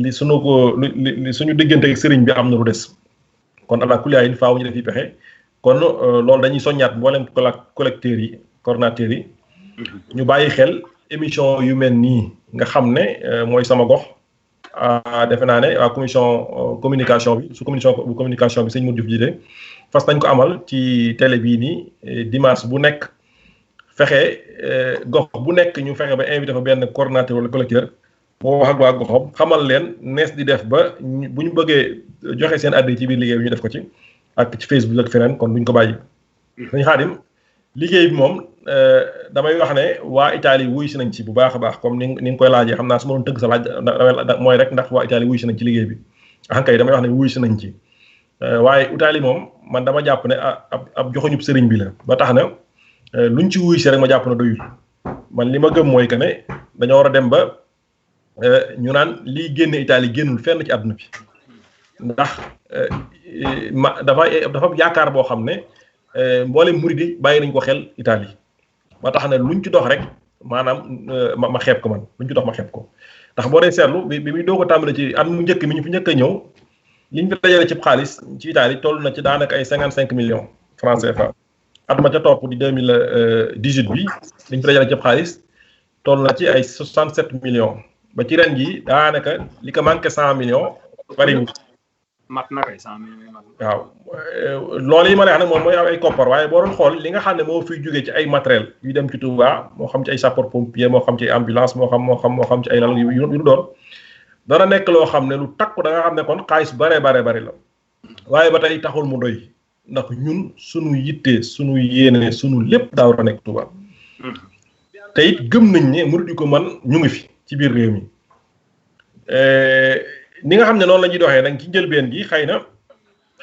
li suñu diggante ak sëriñ bi am na lu des kon ala kulli yaay faaw ñu def yi pexe kon loolu dañuy soññaat mboolem collecteurs yi coordonnateurs yi ñu bàyyi xel émission yu mel nii nga xam ne mooy sama gox defe naa ne waa commission communication bi communication bi sëñ Modou Diouf jiite fas nañ ko amal ci télé bii nii dimanche bu nekk fexe gox bu nekk ñu fexe ba invité fa benn coordonnateur wala collecteur moo wax ak waa goxam xamal leen nees di def ba bu ñu bëggee joxe seen addi ci biir liggéey bi ñu def ko ci ak ci Facebook ak feneen kon duñ ko bàyyi. sëñ Xaadim liggéey bi moom damay wax ne waa Italie wuy si nañ ci bu baax a baax comme ni nga koy laajee xam naa su ma doon tëgg sa laaj mooy rek ndax waa Italie wuy si nañ ci liggéey bi kay damay wax ne wuy si nañ ci waaye Italie moom man dama jàpp ne ab joxuñub sëriñ bi la ba tax na luñ ci wuy si rek ma jàpp na doyul man li ma gëm mooy que ne dañoo war a dem ba ñu naan lii génne Italie génnul fenn ci àdduna bi ndax dafa yaakaar boo xam ne mboolem murid yi bàyyi nañ ko xel Italie ba tax na luñ ci dox rek maanaam ma xeeb ko man luñ ci dox ma xeeb ko ndax boo dee seetlu bi muy doog a tàmbale ci at mu njëkk mi ñu fi njëkk a ñëw liñ fi dajale ci xaalis ci Italie toll na ci daanaka ay 55 millions francs CFA at ma ca topp di 2018 bi liñ fi dajale ci xaalis toll na ci ay 67 millions ba ci ren ji daanaka li ko manqué 100 millions bari mat na kay 100 millions waaw loolu yi ma lay wax nag moom mooy ay koppar waaye boo doon xool li nga xam ne moo fiy jógee ci ay matériel yu dem ci Touba moo xam ci ay sapeur pompier moo xam ci ay ambulance moo xam ci ay lal yu doon dana nekk loo xam ne lu takku da nga xam ne kon xaalis bare la waaye ba tey taxul mu doy ndax ñun suñu yitte suñu yéene suñu lépp daa war a nekk Touba te it gëm nañ ne murid yu ko man ñu ngi fi ci biir réew mi ni nga xam ne noonu la ñuy doxee nag ci njëlbeen gi xëy na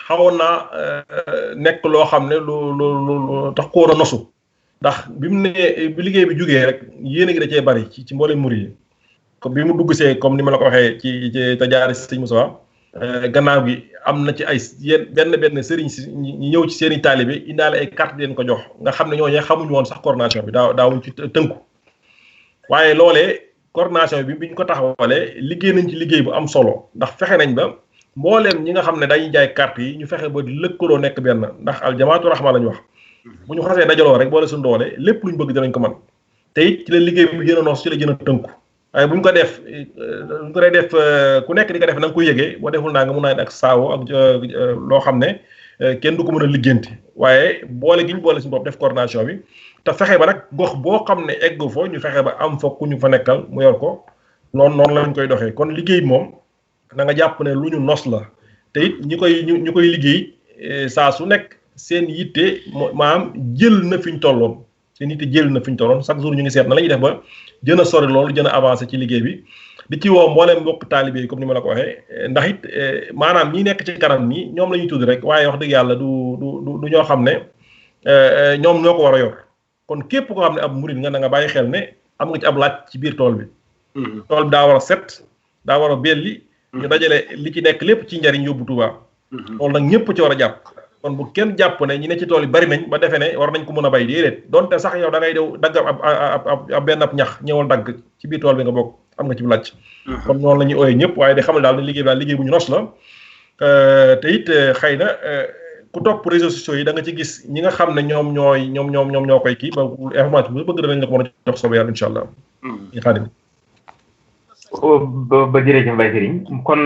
xawoon naa nekk loo xam ne lu tax ko war a nosu ndax bi mu ne bi liggéey bi jógee rek yéene gi da cee bari ci mboolem murid yi comme bi mu dugg see comme ni ma la ko waxee ci te jaari sëñ Moussa gannaaw gi am na ci ay benn sëriñ si ñi ñëw ci seen i taalibe indaale ay carte leen ko jox nga xam ne ñooñu xamuñu woon sax coordination bi daawuñ ci tënku waaye loolee coordination bi biñ ko taxawalee liggéey nañ ci liggéey bu am solo ndax fexe nañ ba mbooleem ñi nga xam ne dañuy jaay carte yi ñu fexe ba lëkkaloo nekk benn ndax aljamaatu rahma lañ wax bu ñu xasee dajaloo rek boole suñu doole lépp luñ bëgg dinañ ko mën te it ci la liggéey bi gën a noos ci la gën a tënku waaye bu ñu ko def ku nekk di ko def na nga koy yëgee boo deful naa nga mun naa ak saawo ak loo xam ne kenn du ko mën a liggéenti waaye boole gi ñu boole suñu bopp def coordination bi te fexe ba nag gox boo xam ne egg foo ñu fexe ba am fa ku ñu fa nekkal mu yor ko noonu lañ koy doxee kon liggéey moom na nga jàpp ne lu ñu nos la te it ñi koy liggéey saa su nekk seen yitte maanaam jël na fi ñu tolloon seen yitte jël na fi ñu tolloon chaque jour ñu ngi seet na la ñuy def ba gën a sori loolu gën a avancé ci liggéey bi di ci woo mbooleem mbokk taalibe yi comme ni ma la ko waxee ndax it maanaam ñi nekk ci kanam nii ñoom la ñuy tudd rek waaye wax dëgg yàlla du ñoo xam ne ñoom ñoo ko war a yor kon képp koo xam ne ab murid nga na nga bàyyi xel ne am nga ci ab laaj ci biir tool bi tool bi daa war a set daa war a belli ñu dajale li ci nekk lépp ci njariñ yóbbu Tuubaa loolu nag ñëpp ci war a jàpp kon bu kenn jàpp ne ñi ne ci tool yi bari nañ ba defee ne war nañ ko mën a bay déedéet donte sax yow da ngay dew dagg ab benn ab ñax ñëwal dagg ci biir tool bi nga bokk am nga ci laaj kon noonu la ñuy ooyee ñëpp waaye di xamal daal ne liggéey bi daal liggéey bu ñu nos la te it xëy na ku topp réseaux sociaux yi da nga ci gis ñi nga xam ne ñoom ñoo koy kii ba information bu bëgg danañ la ko mën a jox soobee yàlla incha allah xaadim ba jërëjëf Mbaye Serigne kon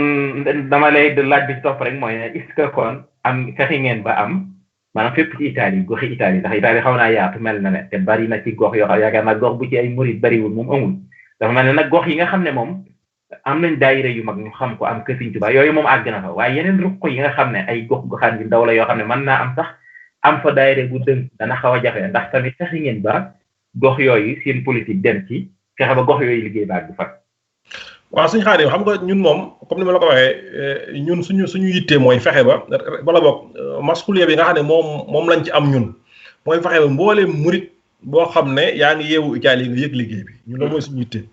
dama lay laaj bi ci topp rek mooy est-ce que kon am fexe ngeen ba am maanaam fépp ci Italie goxi Italie ndax Italie xaw naa yaatu mel na ne te bari na ci gox yoo xam yaakaar naa gox bu ci ay murid bariwul moom amul dafa mel ne nag gox yi nga xam ne moom am nañ daayira yu mag ñu xam ko am kër Sëriñ Tuubaa yooyu moom àgg na fa waaye yeneen ruq yi nga xam ne ay goxaan yu ndaw la yoo xam ne mën naa am sax am fa daayira bu dëng dana xaw a jafe ndax tamit fexe ngeen ba gox yooyu seen politique dem ci fexe ba gox yooyu liggéey ba àgg fa. waaw suñu xaar xam nga ñun moom comme ni ma la ko waxee ñun suñu yittee mooy fexe ba bala boog maskulier bi nga xam ne moom lañ ci am ñun mooy fexe ba mbooleem murit boo xam ne yaa ngi yeewu Italie nga yëg liggéey bi ñun loolu mooy suñu yittee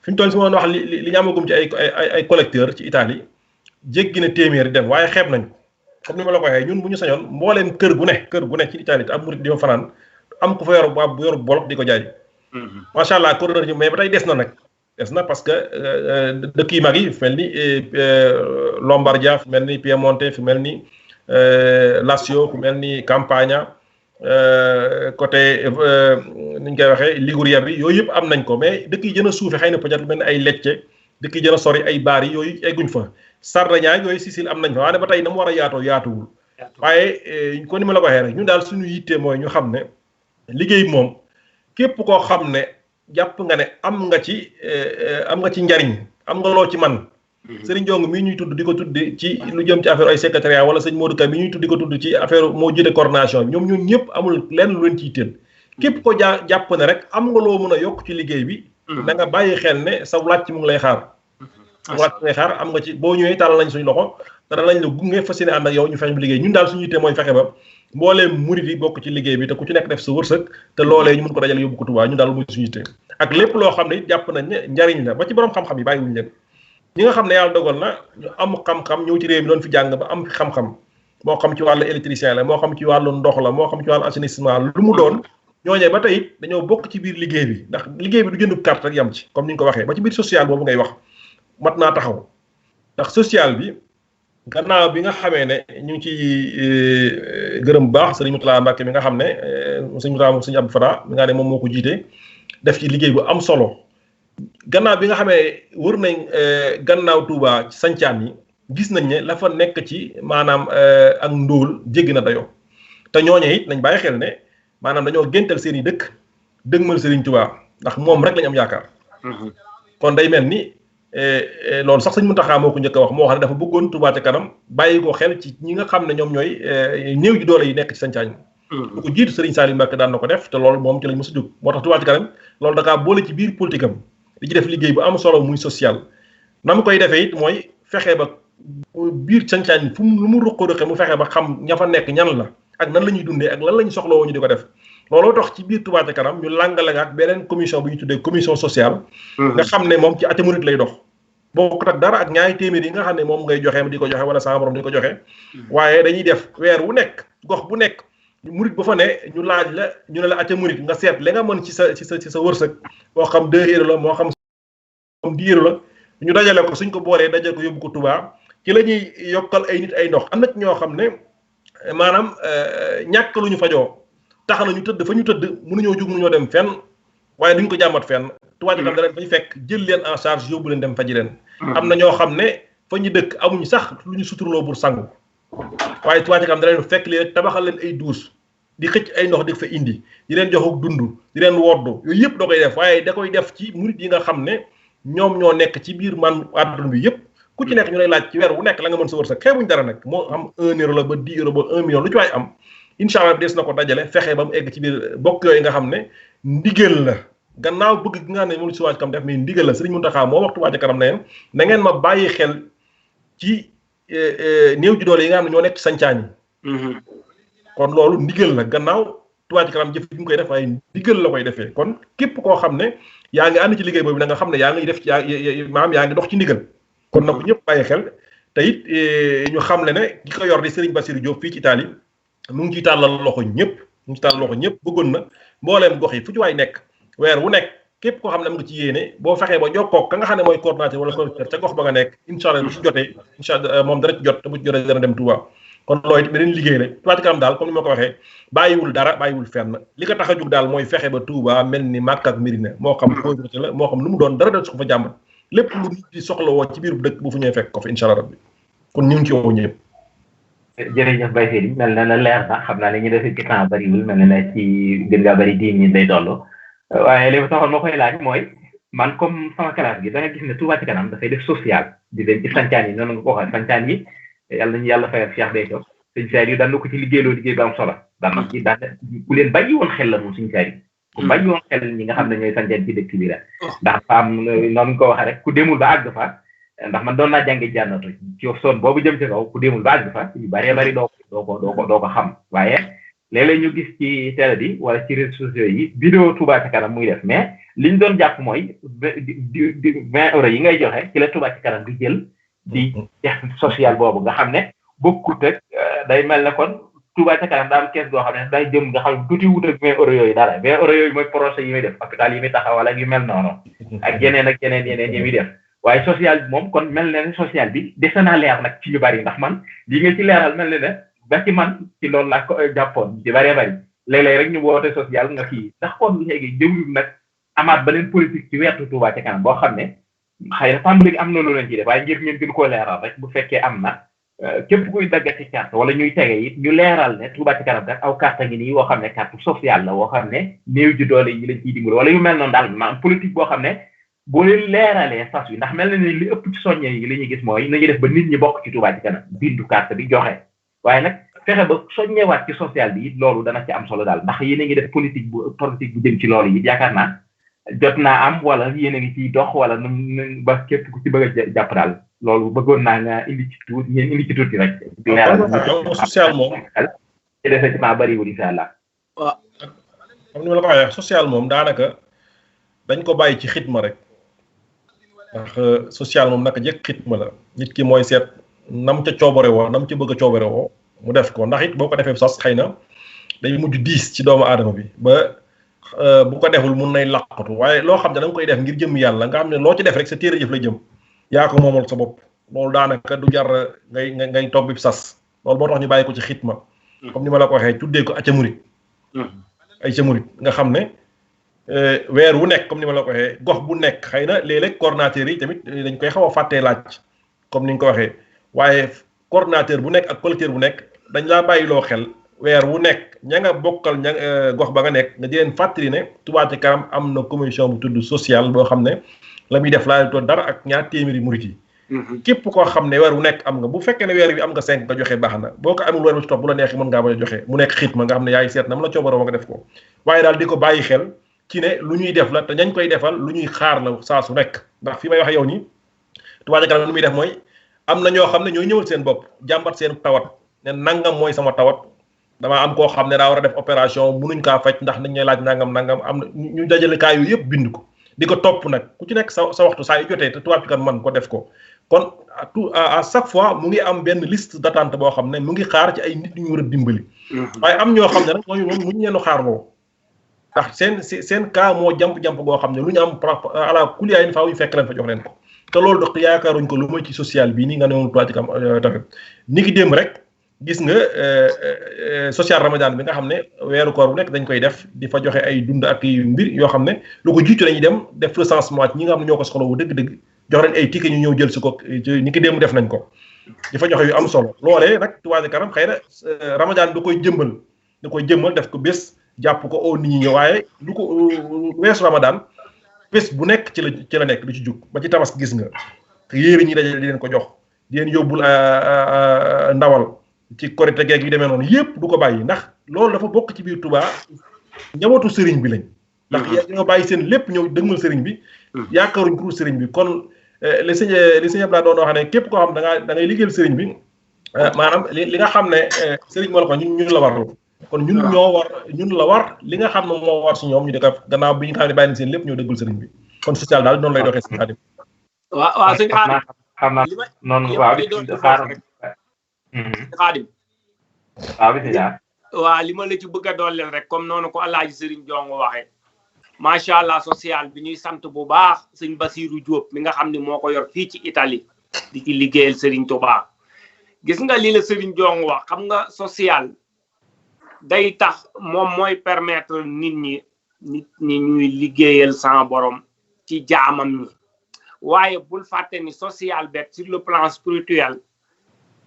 fi ñu toll si ma wax li ñu amagum ci ay collecteur ci Italie jéggi na téeméeri dem waaye xeeb nañ comme ni ma la ko waxee ñun bu ñu sañoon mbooleem kër gu ne ci Italie te am murit di fa fanaan am ku fa yor bolok di ko jaay macha allah corridor mais ba tey des na nag des na parce que dëkk yi mag yi fu mel ni Lombardia fu mel ni Piemonte fu mel ni Lazio fu mel ni Campania côté ni ñu koy waxee Liguria bi yooyu yëpp am nañ ko mais dëkk yi gën a suufe xëy na peut-être mel ni ay Lecce dëkk yi gën a sori ay Bari yooyu egguñ fa Sardaigne yooyu Sicile am nañ fa waaye ba tey na mu war a yaatuwul waaye kon ni ma la ko waxee rek ñun daal suñu yittee mooy ñu xam ne liggéey moom képp koo xam ne jàpp nga ne am nga ci njariñ am nga loo ci man Serigne Jong mii ñuy tudd di ko tudd ci lu jëm ci affaire ay secrétariat wala sëñ Modou Ka mi ñuy tudd di ko tudd ci affaire moo jëde coordination bi ñoom ñëpp amul lenn lu leen ciy teel képp ko jàpp ne rek am nga loo mën a yokk ci liggéey bi na nga bàyyi xel ne sa laaj ci mu ngi lay xaar am nga ci boo ñëwee tàllal nañ suñu loxo te danañ la gunge fas yéene ànd ak yow ñu fexe bi liggéey ñun daal suñu yitte mooy fexe ba mbooleem murid yi bokk ci liggéey bi te ku ci nekk def sa wërsëg te loolee ñu mën ko dajale yóbbu ko Tuubaa ñun daal mooy suñu yitte ak lépp loo xam ne it jàpp nañ ne njariñ la ba ci borom xam-xam yi bàyyiwuñu leen ñi nga xam ne yàlla dogal na ñu am xam-xam ñëw ci réew mi doon fi jàng ba am xam-xam moo xam ci wàllu électricien la moo xam ci wàllu ndox la moo xam ci wàllu assainissement lu mu doon ñooñee ba tey dañoo bokk ci biir liggéey bi ndax liggéey bi du jëndub carte rek yam ci comme ni ñu ko waxee ba ci biir social boobu ngay wax mat naa taxaw ndax social bi gannaaw bi nga xamee ne ñu ngi ci gërëm bu baax sëriñ Moutala Mbacke mi nga xam ne sëriñ Moutala sëriñ Abdou Fata mi nga ne moom moo ko jiite def ci liggéey bu am solo gannaaw bi nga xamee wër nañ gannaaw Touba ci sancaan yi gis nañ ne la fa nekk ci maanaam ak ndóol jéggi na dayoo te ñooñe it nañ bàyyi xel ne maanaam dañoo géntal seen i dëkk dëgmal Serigne Touba ndax moom rek lañ am yaakaar kon day mel ni loolu sax sëñ Mountakha moo ko njëkk a wax moo xam ne dafa bëggoon Touba ca kanam bàyyi ko xel ci ñi nga xam ne ñoom ñooy néew ji doole yi nekk ci sancaan yi bu ko jiitu Serigne Saliou Mbacké daan na ko def te loolu moom ci lañ mos a jóg moo tax Touba ca kanam loolu da kaa boole ci biir politique am di ci def liggéey bu am solo muy social na mu koy defee it mooy fexe ba biir sancaan yi fu mu lu mu ruq-ruqe mu fexe ba xam ña fa nekk ñan la ak nan la ñuy dundee ak lan la ñu soxla woo ñu di ko def looloo tax ci biir Touba ca kanam ñu làngale ak beneen commission bu ñu tuddee commission sociale nga xam ne moom ci ati murit lay dox bokkut ak dara ak ñaari téeméer yi nga xam ne moom ngay joxe di ko joxe wala sama borom di ko joxe waaye dañuy def weer wu nekk gox bu nekk murit ba fa ne ñu laaj la ñu ne la ati murit nga seet li nga mën ci sa wërsëg moo xam 2 euros la moo xam 10 euros la ñu dajale ko suñ ko boolee dajale ko yóbbu ko Touba ci la ñuy yokkal ay nit ay ndox am na ci ñoo xam ne maanaam ñàkk lu ñu fajoo tax na ñu tëdd fa ñu tëdd mënuñoo jug mënuñoo dem fenn waaye duñ ko jàmmat fenn Touba ca kanam da leen fay fekk jël leen en charge yóbbu leen dem faji leen am na ñoo xam ne fa ñu dëkk amuñu sax lu ñu suturloo pour sangu waaye Touba ca kanam da leen fekk leen tabaxal leen ay douche di xëcc ay ndox di fa indi di leen jox ak dund di leen woddu yooyu yëpp da koy def waaye da koy def ci murit yi nga xam ne ñoom ñoo nekk ci biir man àdduna bi yëpp ku ci nekk ñu lay laaj ci weer wu nekk la nga mën sa wërsëg xeebuñ dara nag moo am 1 euro la ba 10 euros ba 1 million lu ci waay am incha allah des na ko dajale fexe ba mu egg ci biir bokk yooyu nga xam ne ndigal la gannaaw bëgg gi nga xam ne moom la si Touba ca kanam def mais ndigal la Serigne Mountakha moo wax Touba ca kanam ne na ngeen ma bàyyi xel ci néew ji doole yi nga xam ne ñoo nekk ci sancaan yi kon loolu ndigal la gannaaw Touba ca kanam jëf gi mu koy def waaye ndigal la koy defee kon képp koo xam ne yaa ngi ànd ci liggéey boobu da nga xam ne yaa ngi def ci maam yaa ngi dox ci ndigal kon na ko ñëpp bàyyi xel te it ñu xam le ne ki ko yor di Serigne Bassirou Diop fii ci Italie mu ngi ciy tàllal loxo ñëpp bëggoon na mbooleem gox yi fu ci waay nekk weer wu nekk képp koo xam ne am nga ci yéene boo fexee ba jokkoo ka nga xam ne mooy coordinateur wala coordinateur ca gox ba nga nekk incha allah bu ci jotee incha allah moom dara ci jot te bu ci jotee dana dem Touba kon loolu it beneen liggéey la Touba ca kanam daal comme ni ma ko waxee bàyyiwul dara bàyyiwul fenn li ko tax a jug daal mooy fexe ba Touba mel ni Makka ak Medina moo xam pauvreté la moo xam lu mu doon dara del su ko fa jàmbat lépp lu nit di soxla woo ci biir dëkk bu fu ñëwee fekk ko fa incha allah rabbi kon ñu ngi ci woo ñëpp. jërëjëf Baye Seydi mel na la leer na xam naa li ñu def ci temps bariwul mel na ne ci gën ngaa bari 10 minutes lay toll waaye li ma taxoon ma koy laaj mooy man comme sama classe gi da nga gis ne Touba ca kanam dafay def social di dem ci sancaan yi noonu nga ko waxee sancaan yi yàlla nañu yàlla fayal Cheikh Béthio sëñ Saliou daan na ko ci liggéeyloo liggéey bu am solo daan na ci daan ku leen bàyyi woon xel la moom sëñ Saliou ku bàyyi woon xel ñi nga xam ne ñooy sancaan ci dëkk bi la ndax fa am noonu nga ko waxee rek ku demul ba àgg fa ndax man doon naa jànge jànnatu ci son boobu jëm ci kaw ku demul ba àgg fa yu bëree bëri doo ko xam waaye léeg-léeg ñu gis ci télé bi wala ci réseaux sociaux yi vidéo Touba ca kanam muy def mais liñ doon jàpp mooy 20 euros yi ngay joxe ci la Touba ca kanam di jël di def social boobu nga xam ne bokkut ak day mel ne kon Touba ca kanam daa am kees goo xam ne day jëm nga xam ne tuuti wut ak 20 euros yooyu dara 20 euros yooyu mooy projet yi muy def hôpital yi muy taxawal ak yu mel noonu ak yeneen yi muy def waaye social bi moom kon mel na ne social bi dese naa leer nag ci ñu bari ndax man lii nga ci leeral mel na ne ba ci man ci loolu laa ko jàppoon ci bëree bëri léeg-léeg rek ñu woote social nga kii ndax kon léegi jëwlu nag amaat beneen politique ci wetu Touba ca kanam boo xam ne xëy na tàmbali am na lu leen ciy def waaye ngir ngeen gën koo leeral rek bu fekkee am na képp kuy daggati carte wala ñuy tege it ñu leeral ne Touba ca kanam kat aw carte ngi nii woo xam ne carte sociale la woo xam ne néew ji doole yi lañ ciy dimbali wala yu mel noonu daal maanaam politique boo xam ne boo leen leeralee sas wi ndax mel na ne li ëpp ci soññe yi li ñuy gis mooy nañuy def ba nit ñi bokk ci Touba ca kanam bindu carte bi joxe waaye nag fexe ba soññewaat ci social bi it loolu dana ci am solo daal ndax yéen a ngi def politique bu jëm ci loolu it yaakaar naa jot naa am wala yéen a ngi ciy dox wala nu ba képp ku ci bëgg a jàpp daal loolu bëggoon naa nga indi ci tuuti ngeen indi ci tuuti rek. social moom. ci effectivement bariwul incha allah. waaw comme ni ma la ko waxee social moom daanaka dañ ko bàyyi ci xitma rek ndax social moom naka jëkk xitma la nit ki mooy seet nam ca coobare woo nam ca bëgg a coobare woo mu def ko ndax it boo ko defee sas xëy na day mujj diis ci doomu aadama bi ba bu ko deful mun nay laqatu waaye loo xam ne da nga koy def ngir jëm yàlla nga xam ne loo ci def rek sa téere jëf la jëm yaa ko moomal sa bopp loolu daanaka du jar ngay toog bi sas loolu moo tax ñu bàyyi ko ci xitma comme ni ma la ko waxee tuddee ko acca murit ay ca murit nga xam ne weer wu nekk comme ni ma la ko waxee gox bu nekk xëy na léeg-léeg coordonnateur yi tamit dañ koy xaw a fàttee laaj comme ni nga ko waxee waaye coordonnateur bu nekk ak collecteur bu nekk dañ laa bàyyiloo xel weer wu nekk ña nga bokkal gox ba nga nekk nga di leen fàttali ne Touba Ca Kanam am na commission bu tudd sociale boo xam ne la muy def laa doon dara ak ñaar téeméeri murit yi képp koo xam ne weer wu nekk am nga bu fekkee ne weer wi am nga 5 nga joxe baax na boo ko amul weer bu ci topp bu la neexee mën ngaa bañ a joxe mu nekk xitma nga xam ne yaay seet na mu la coobaroo nga def ko waaye daal di ko bàyyi xel ci ne lu ñuy def la te ñañ koy defal lu ñuy xaar la saa su nekk ndax fi may wax yow nii Touba Ca Kanam lu muy def mooy am na ñoo xam ne ñooy ñëwal seen bopp jàmbat seen tawat ne nangam mooy sama tawat damaa am koo xam ne daa war a def opération munuñ kaa faj ndax dañ ñuy laaj nangam am na ñu dajale kaa yu yëpp bind ko di ko topp nag ku ci nekk sa waxtu saa yu jotee te Touba Ca Kanam man ko def ko kon à chaque fois mu ngi am benn liste d'attente boo xam ne mu ngi xaar ci ay nit ñu war a dimbali waaye am ñoo xam ne nag ñooñu moom muñu leen xaarloo ndax seen cas moo jamp goo xam ne lu ñu am ala kuliyaay faaw ñu fekk leen fa jox leen ko te loolu dox yaakaaruñ ko lu mooy ci social bii nii nga ne moom Touba Ca Kanam tamit ni ki démb rek gis nga social ramadan bi nga xam ne weeru koor bu nekk dañ koy def di fa joxe ay dund ak mbir yoo xam ne lu ko jiitu dañuy dem def recensement ñi nga xam ne ñoo ko soxla wu dëgg-dëgg jox leen ay ticket ñu ñëw jël si ko ni ki démb def nañ ko di fa joxe yu am solo loolee nag Touba Ca Kanam xëy na ramadan da koy jëmmal def ko bés jàpp ko au nit ñi waaye lu ko weesu ramadan bés bu nekk ci la nekk du ci jug ba ci tabaski gis nga yéeri ñi dajale di leen ko jox di leen yóbbul ndawal ci korite geeg yu demee noonu yëpp du ko bàyyi ndax loolu dafa bokk ci biir Touba njabootu sëriñ bi lañ ndax ñoo bàyyi seen lépp ñëw dëgmal sëriñ bi yaakaaruñ ko sëriñ bi kon li sëñ Abdoulaye doon wax ne képp koo xam da ngay liggéeyal sëriñ bi maanaam li nga xam ne sëriñ moo la ko ñun la war kon ñun la war li nga xam ne moo war si ñoom ñu di ko gannaaw bi ñu xam ne bàyyi nañ seen lépp ñëw dëggal sëriñ bi kon social daal noonu lay doxee si Xaadim waaw sëñ xam naa noonu waaw Xaadim waaw bisimilah waaw li ma la ci bëgg a dooleel rek comme noonu ko Alaaji Sëriñ Jong waxee macha allah social bi ñuy sant bu baax sëñ Basiru Diop mi nga xam ne moo ko yor fii ci Italie di ci liggéeyal Sëriñ Tuubaa gis nga li la Sëriñ Jong wax xam nga social day tax moom mooy permettre nit ñi ñuy liggéeyal sama borom ci jaamam ñi waaye bul fàtte ni social bet sur le plan spirituel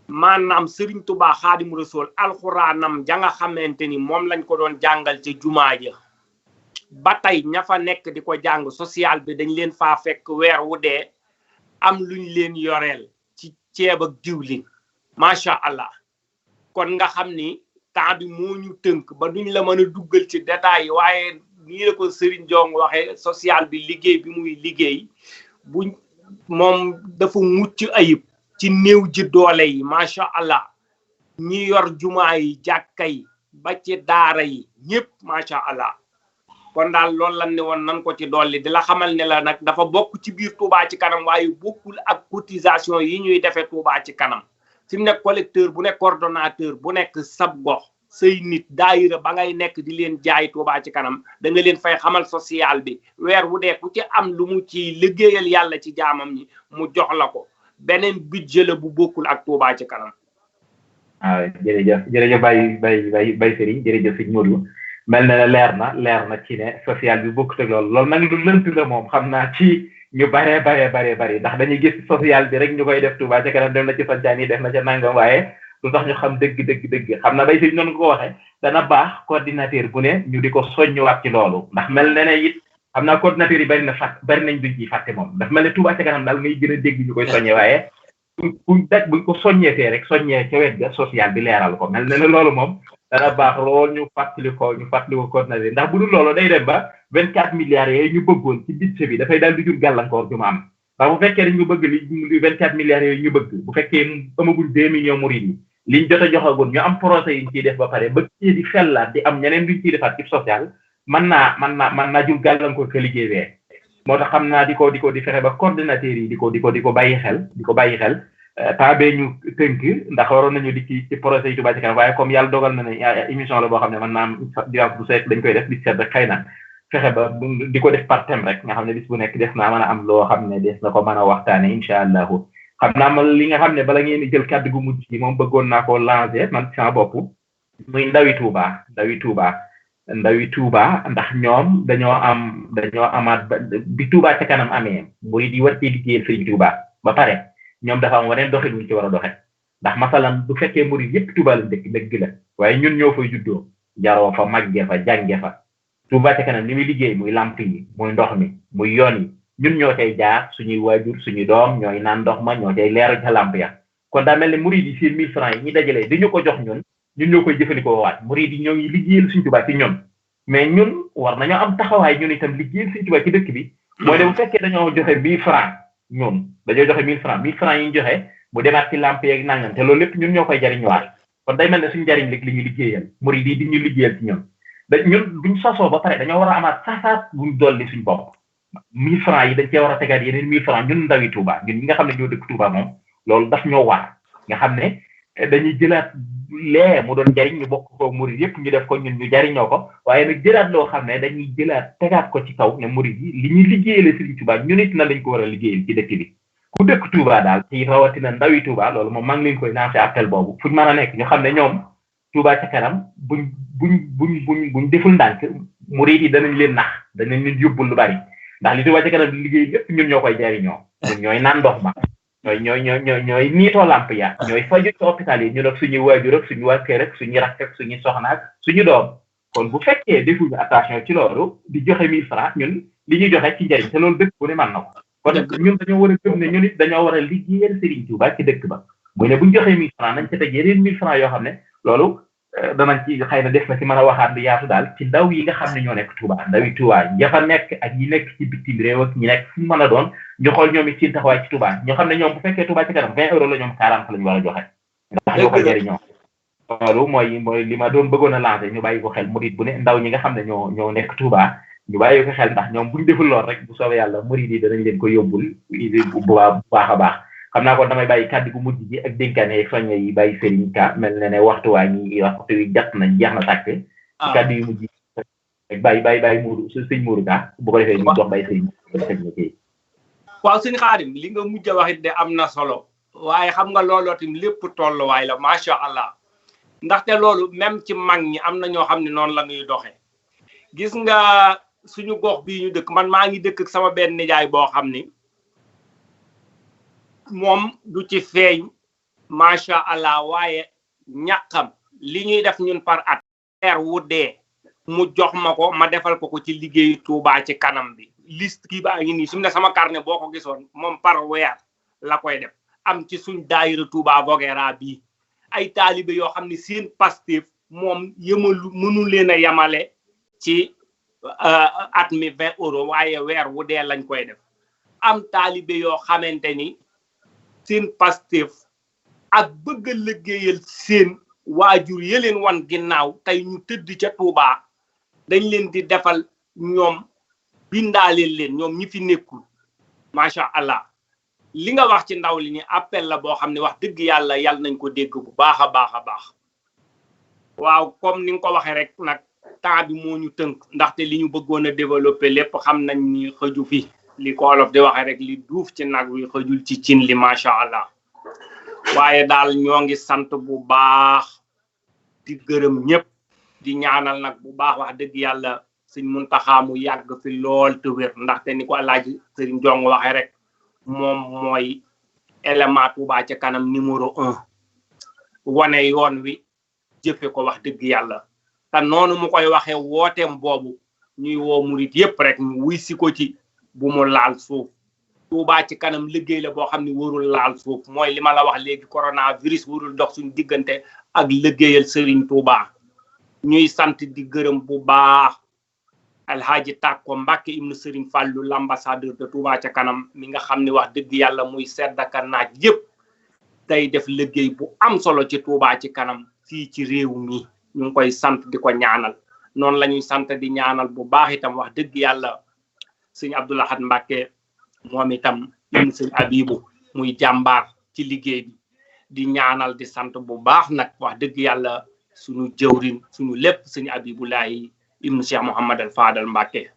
maanaam Serigne Touba Xaadimu Rasuul alxuraanam ja nga xamante ni moom lañ ko doon jàngal ca jumaa ja ba tey ña fa nekk di ko jàng social bi dañ leen faa fekk weer wu dee am luñ leen yoreel ci ceeb ak diwlin macha allah kon nga xam ni temps bi moo ñu tënk ba duñ la mën a duggal ci détails yi waaye nii la ko Serigne Jong waxee social bi liggéey bi muy liggéey bu moom dafa mucc ayib ci néew ji doole yi macha allah ñi yor jumaa yi jàkka yi ba ci daara yi ñëpp macha allah kon daal loolu lan ne woon nan ko ci dolli di la xamal ne la nag dafa bokk ci biir Touba Ci Kanam waaye bokkul ak cotisation yi ñuy defee Touba Ci Kanam fi mu nekk collecteur bu nekk coordonnateur bu nekk sab gox say nit daayira ba ngay nekk di leen jaay Touba Ci Kanam da nga leen fay xamal social bi weer wu dee ku ci am lu mu ci liggéeyal yàlla ci jaamam ñi mu jox la ko beneen budget la bu bokkul ak Touba Ci Kanam. waaw jërëjëf Baye Serigne jërëjëf sëñ Modou mel na leer na ci ne social bi bokkut ak loolu nag lu lënt la moom xam naa ci ñu baree ndax dañuy gis social bi rek ñu koy def Touba Ci Kanam dem na ci sancaan yi def na ca nangam waaye lu tax ñu xam dëgg xam na Baye Serigne noonu ko waxee dana baax coordinateur bu ne ñu di ko soññuwaat ci loolu ndax mel na ne it xam naa coordinateur yi bari nañ duñ ciy fàtte moom dafa mel ne Touba Ci Kanam daal ngay gën a dégg ñu koy soññee waaye buñ ko soññeetee rek soññee ca wet ga social bi leeral ko mel na ne loolu moom dana baax lool ñu fàttali ko coordinateur ndax bu dul loolu day dem ba 24 milliards yooyu ñu bëggoon ci budget bi dafay daal di jur gàllankoor ju ma am ndax bu fekkee dañu bëgg li 24 milliards yooyu ñu bëgg bu fekkee amaguñ 2 millions murid yi liñ jot a joxagoon ñu am projet yi ñu ciy def ba pare ba kii di fellaat di am ñeneen duñ ciy defaat ci social mën naa jur gàllankoor ka liggéey wee moo tax xam naa di fexe ba coordinateur yi di ko bàyyi xel temps bee ñu tënk ndax waroon nañu di ci projet yi Touba Ci Kanam waaye comme yàlla dogal na ne émission la boo xam ne mën naa am dimanche bu seet dañ koy def di seet rek xëy na fexe ba di ko def par thème rek nga xam ne bis bu nekk des naa mën a am loo xam ne des na ko mën a waxtaane incha allahu xam naa ma li nga xam ne bala ngeen di jël kàddu gu mujj gi moom bëggoon naa ko lancer man sama bopp muy ndawi Touba ndawi Touba ndax ñoom dañoo amaat bi Touba ca kanam amee murid yi war cee liggéeyal Sëriñ Touba ba pare ñoom dafa am waneen doxin wuñ ci war a doxe ndax masalan bu fekkee murid yëpp Touba la dëgg la waaye ñun ñoo fay juddoo jaroo fa màgge fa jànge fa Touba ca kanam li muy liggéey muy lamp yi muy ndox mi muy yoon yi ñun ñoo cay jaar suñuy waajur suñuy doom ñooy naan ndox ma ñoo cay leeru ca lamp ya kon daa mel ne murid yi seen 1000 francs yi ñi dajalee dañu ko jox ñun ñoo koy jëfandikoo waat murid yi ñoo ngi liggéeyal Sëriñ Touba ci ñun mais ñun war nañoo am taxawaay ñun itam liggéeyal Sëriñ Touba ci dëkk bi mooy ne bu fekkee dañoo joxe 1000 francs ñun dañoo joxe 1000 francs yi ñu joxe mu demaat ci lamp yeeg nangam te loolu lépp ñun ñoo koy jariñuwaat kon day mel ne suñu njariñ li ñu liggéeyal murid yi di ñu liggéeyal ci ñun ñun buñ sosoo ba pare dañoo war a amaat saasaat buñ dolli suñ bopp 1000 francs yi dañ cee war a tegaat yeneen 1000 francs ñun ndawi Touba ñun ñi nga xam ne ñoo dëkk Touba moom loolu daf ñoo waar nga xam ne dañuy jëlaat lee mu doon jariñ ñu bokk ko murid yëpp ñu def ko ñun ñu jariñoo ko waaye nag jëlaat loo xam ne dañuy jëlaat tegaat ko ci kaw ne murid yi li ñuy liggéeyale Sëriñ Touba ñun it na lañ ko war a liggéeyal ci dëkk bi ku dëkk Touba daal ci rawatina ndawi Touba loolu moom maa ngi leen koy lancé appel boobu fuñ mën a nekk ñu xam ne ñoom Touba ca kanam buñ deful ndànk murid yi danañ leen nax danañ leen yóbbul lu bari ndax li Touba ca kanam di liggéey lépp ñun ñoo koy jariñoo ñun ñooy naan ndox ma ñooy niitoo lamp ya ñooy faju ci hôpital yi ñun ak suñuy waajur ak suñu waa kër ak suñu rakk ak suñu soxna ak suñu doom kon bu fekkee defuñu attention ci loolu di joxe 1000 francs ñun li ñuy joxe ci njariñ te loolu dëkk bu ne mën na ko kon ñun dañoo war a gëm ne ñun it dañoo war a liggéeyal Sëriñ Touba ci dëkk ba muy ne buñ joxee 1000 francs nañ ca teg yeneen 1000 francs yoo xam ne loolu danañ ci xëy na def na ci mën a waxaat lu yaatu daal ci ndaw yi nga xam ne ñoo nekk Touba ndawi Touba ña fa nekk ak ñi nekk ci bitim réew ak ñi nekk fu mu mën a doon ñu xool ñoom it seen taxawaay ci Touba ñoo xam ne ñoom bu fekkee Touba ci kanam 20 euros la ñoom 40 lañu war a joxe ndax ñoo ko jëriñoo loolu mooy li ma doon bëggoon a lancer ñu bàyyi ko xel murid bu ne ndaw ñi nga xam ne ñoo nekk Touba ñu bàyyi ko xel ndax ñoom buñ deful lool rek bu soobee yàlla murid yi danañ leen ko yóbbul bu baax a baax xam naa kon damay bàyyi kàddu gu mujj gi ak dénkaane soññe yi bàyyi Serigne Ka mel ne ne waxtu wi jot na jeex na tàkk ci kàddu yu mujj yi bàyyi Mourou sëñ Mourou Ka bu ko defee ñu dox bàyyi Serigne waaw sëñ Xaadim li nga mujj a wax it de am na solo waaye xam nga looloo tim lépp tolluwaay la macha allah ndaxte loolu même ci mag ñi am na ñoo xam ne noonu la ñuy doxee gis nga suñu gox bii ñu dëkk man maa ngi dëkk ak sama benn nijaay boo xam ni moom du ci feeñ macha allah waaye ñàkkam li ñuy def ñun par at weer wu dee mu jox ma ko ma defal ko ci liggéeyu Touba ci kanam bi liste kii baa ngi nii su ne sama carnet boo ko gisoon moom par weer la koy def am ci suñ daayira Touba Voguera bii ay taalibe yoo xam ne seen Pastef moom mënu leen a yamale ci at mi 20 euros waaye weer wu dee lañ koy def am taalibe yoo xamante ni seen Pastef ak bëgg a liggéeyal seen waajur ya leen wan ginnaaw tey ñu tëdd ca Touba dañ leen di defal ñoom bindaaleel leen ñoom ñi fi nekkul macha allah li nga wax ci ndaw li ni appel la boo xam ne wax dëgg yàlla nañ ko dégg bu baax a baax a baax waaw comme ni nga ko waxee rek nag temps bi moo ñu tënk ndaxte li ñu bëggoon a développer lépp xam nañ ni xëju fi li ko olof di waxee rek li duuf ci nag wi xëjul ci cin li macha allah waaye daal ñoo ngi sant bu baax di gërëm ñëpp di ñaanal nag bu baax wax dëgg yàlla sëñ Muntaxa mu yàgg fi lool te wér ndaxte ni ko Alaaji Sëriñ Jong waxee rek moom mooy élément Touba ca kanam numéro 1 wane yoon wi jëfe ko wax dëgg yàlla te noonu mu koy waxee wooteem boobu ñuy woo murit yëpp rek ñu wuy si ko ci bu mu laal suuf Touba ci kanam liggéey la boo xam ne warul laal suuf mooy li ma la wax léegi coronavirus warul dox suñu diggante ak liggéeyal Serigne Touba ñuy sant di gërëm bu baax Alhaji Takko Mbacke ibnu Serigne Fallou l'ambassadeur de Touba ca kanam mi nga xam ne wax dëgg yàlla muy seddaka naaj yëpp day def liggéey bu am solo ci Touba ci kanam fii ci réew mi ñu ngi koy sant di ko ñaanal noonu la ñuy sant di ñaanal bu baax itam wax dëgg yàlla sëñ Abdoul Ahad Mbacke moom itam ibnu sëñ Abibu muy jàmbaar ci liggéey bi di ñaanal di sant bu baax nag wax dëgg yàlla suñu jëwrin suñu lépp sëñ Abibulaay ibnu Cheikh Mouhamad al Fadal Mbacke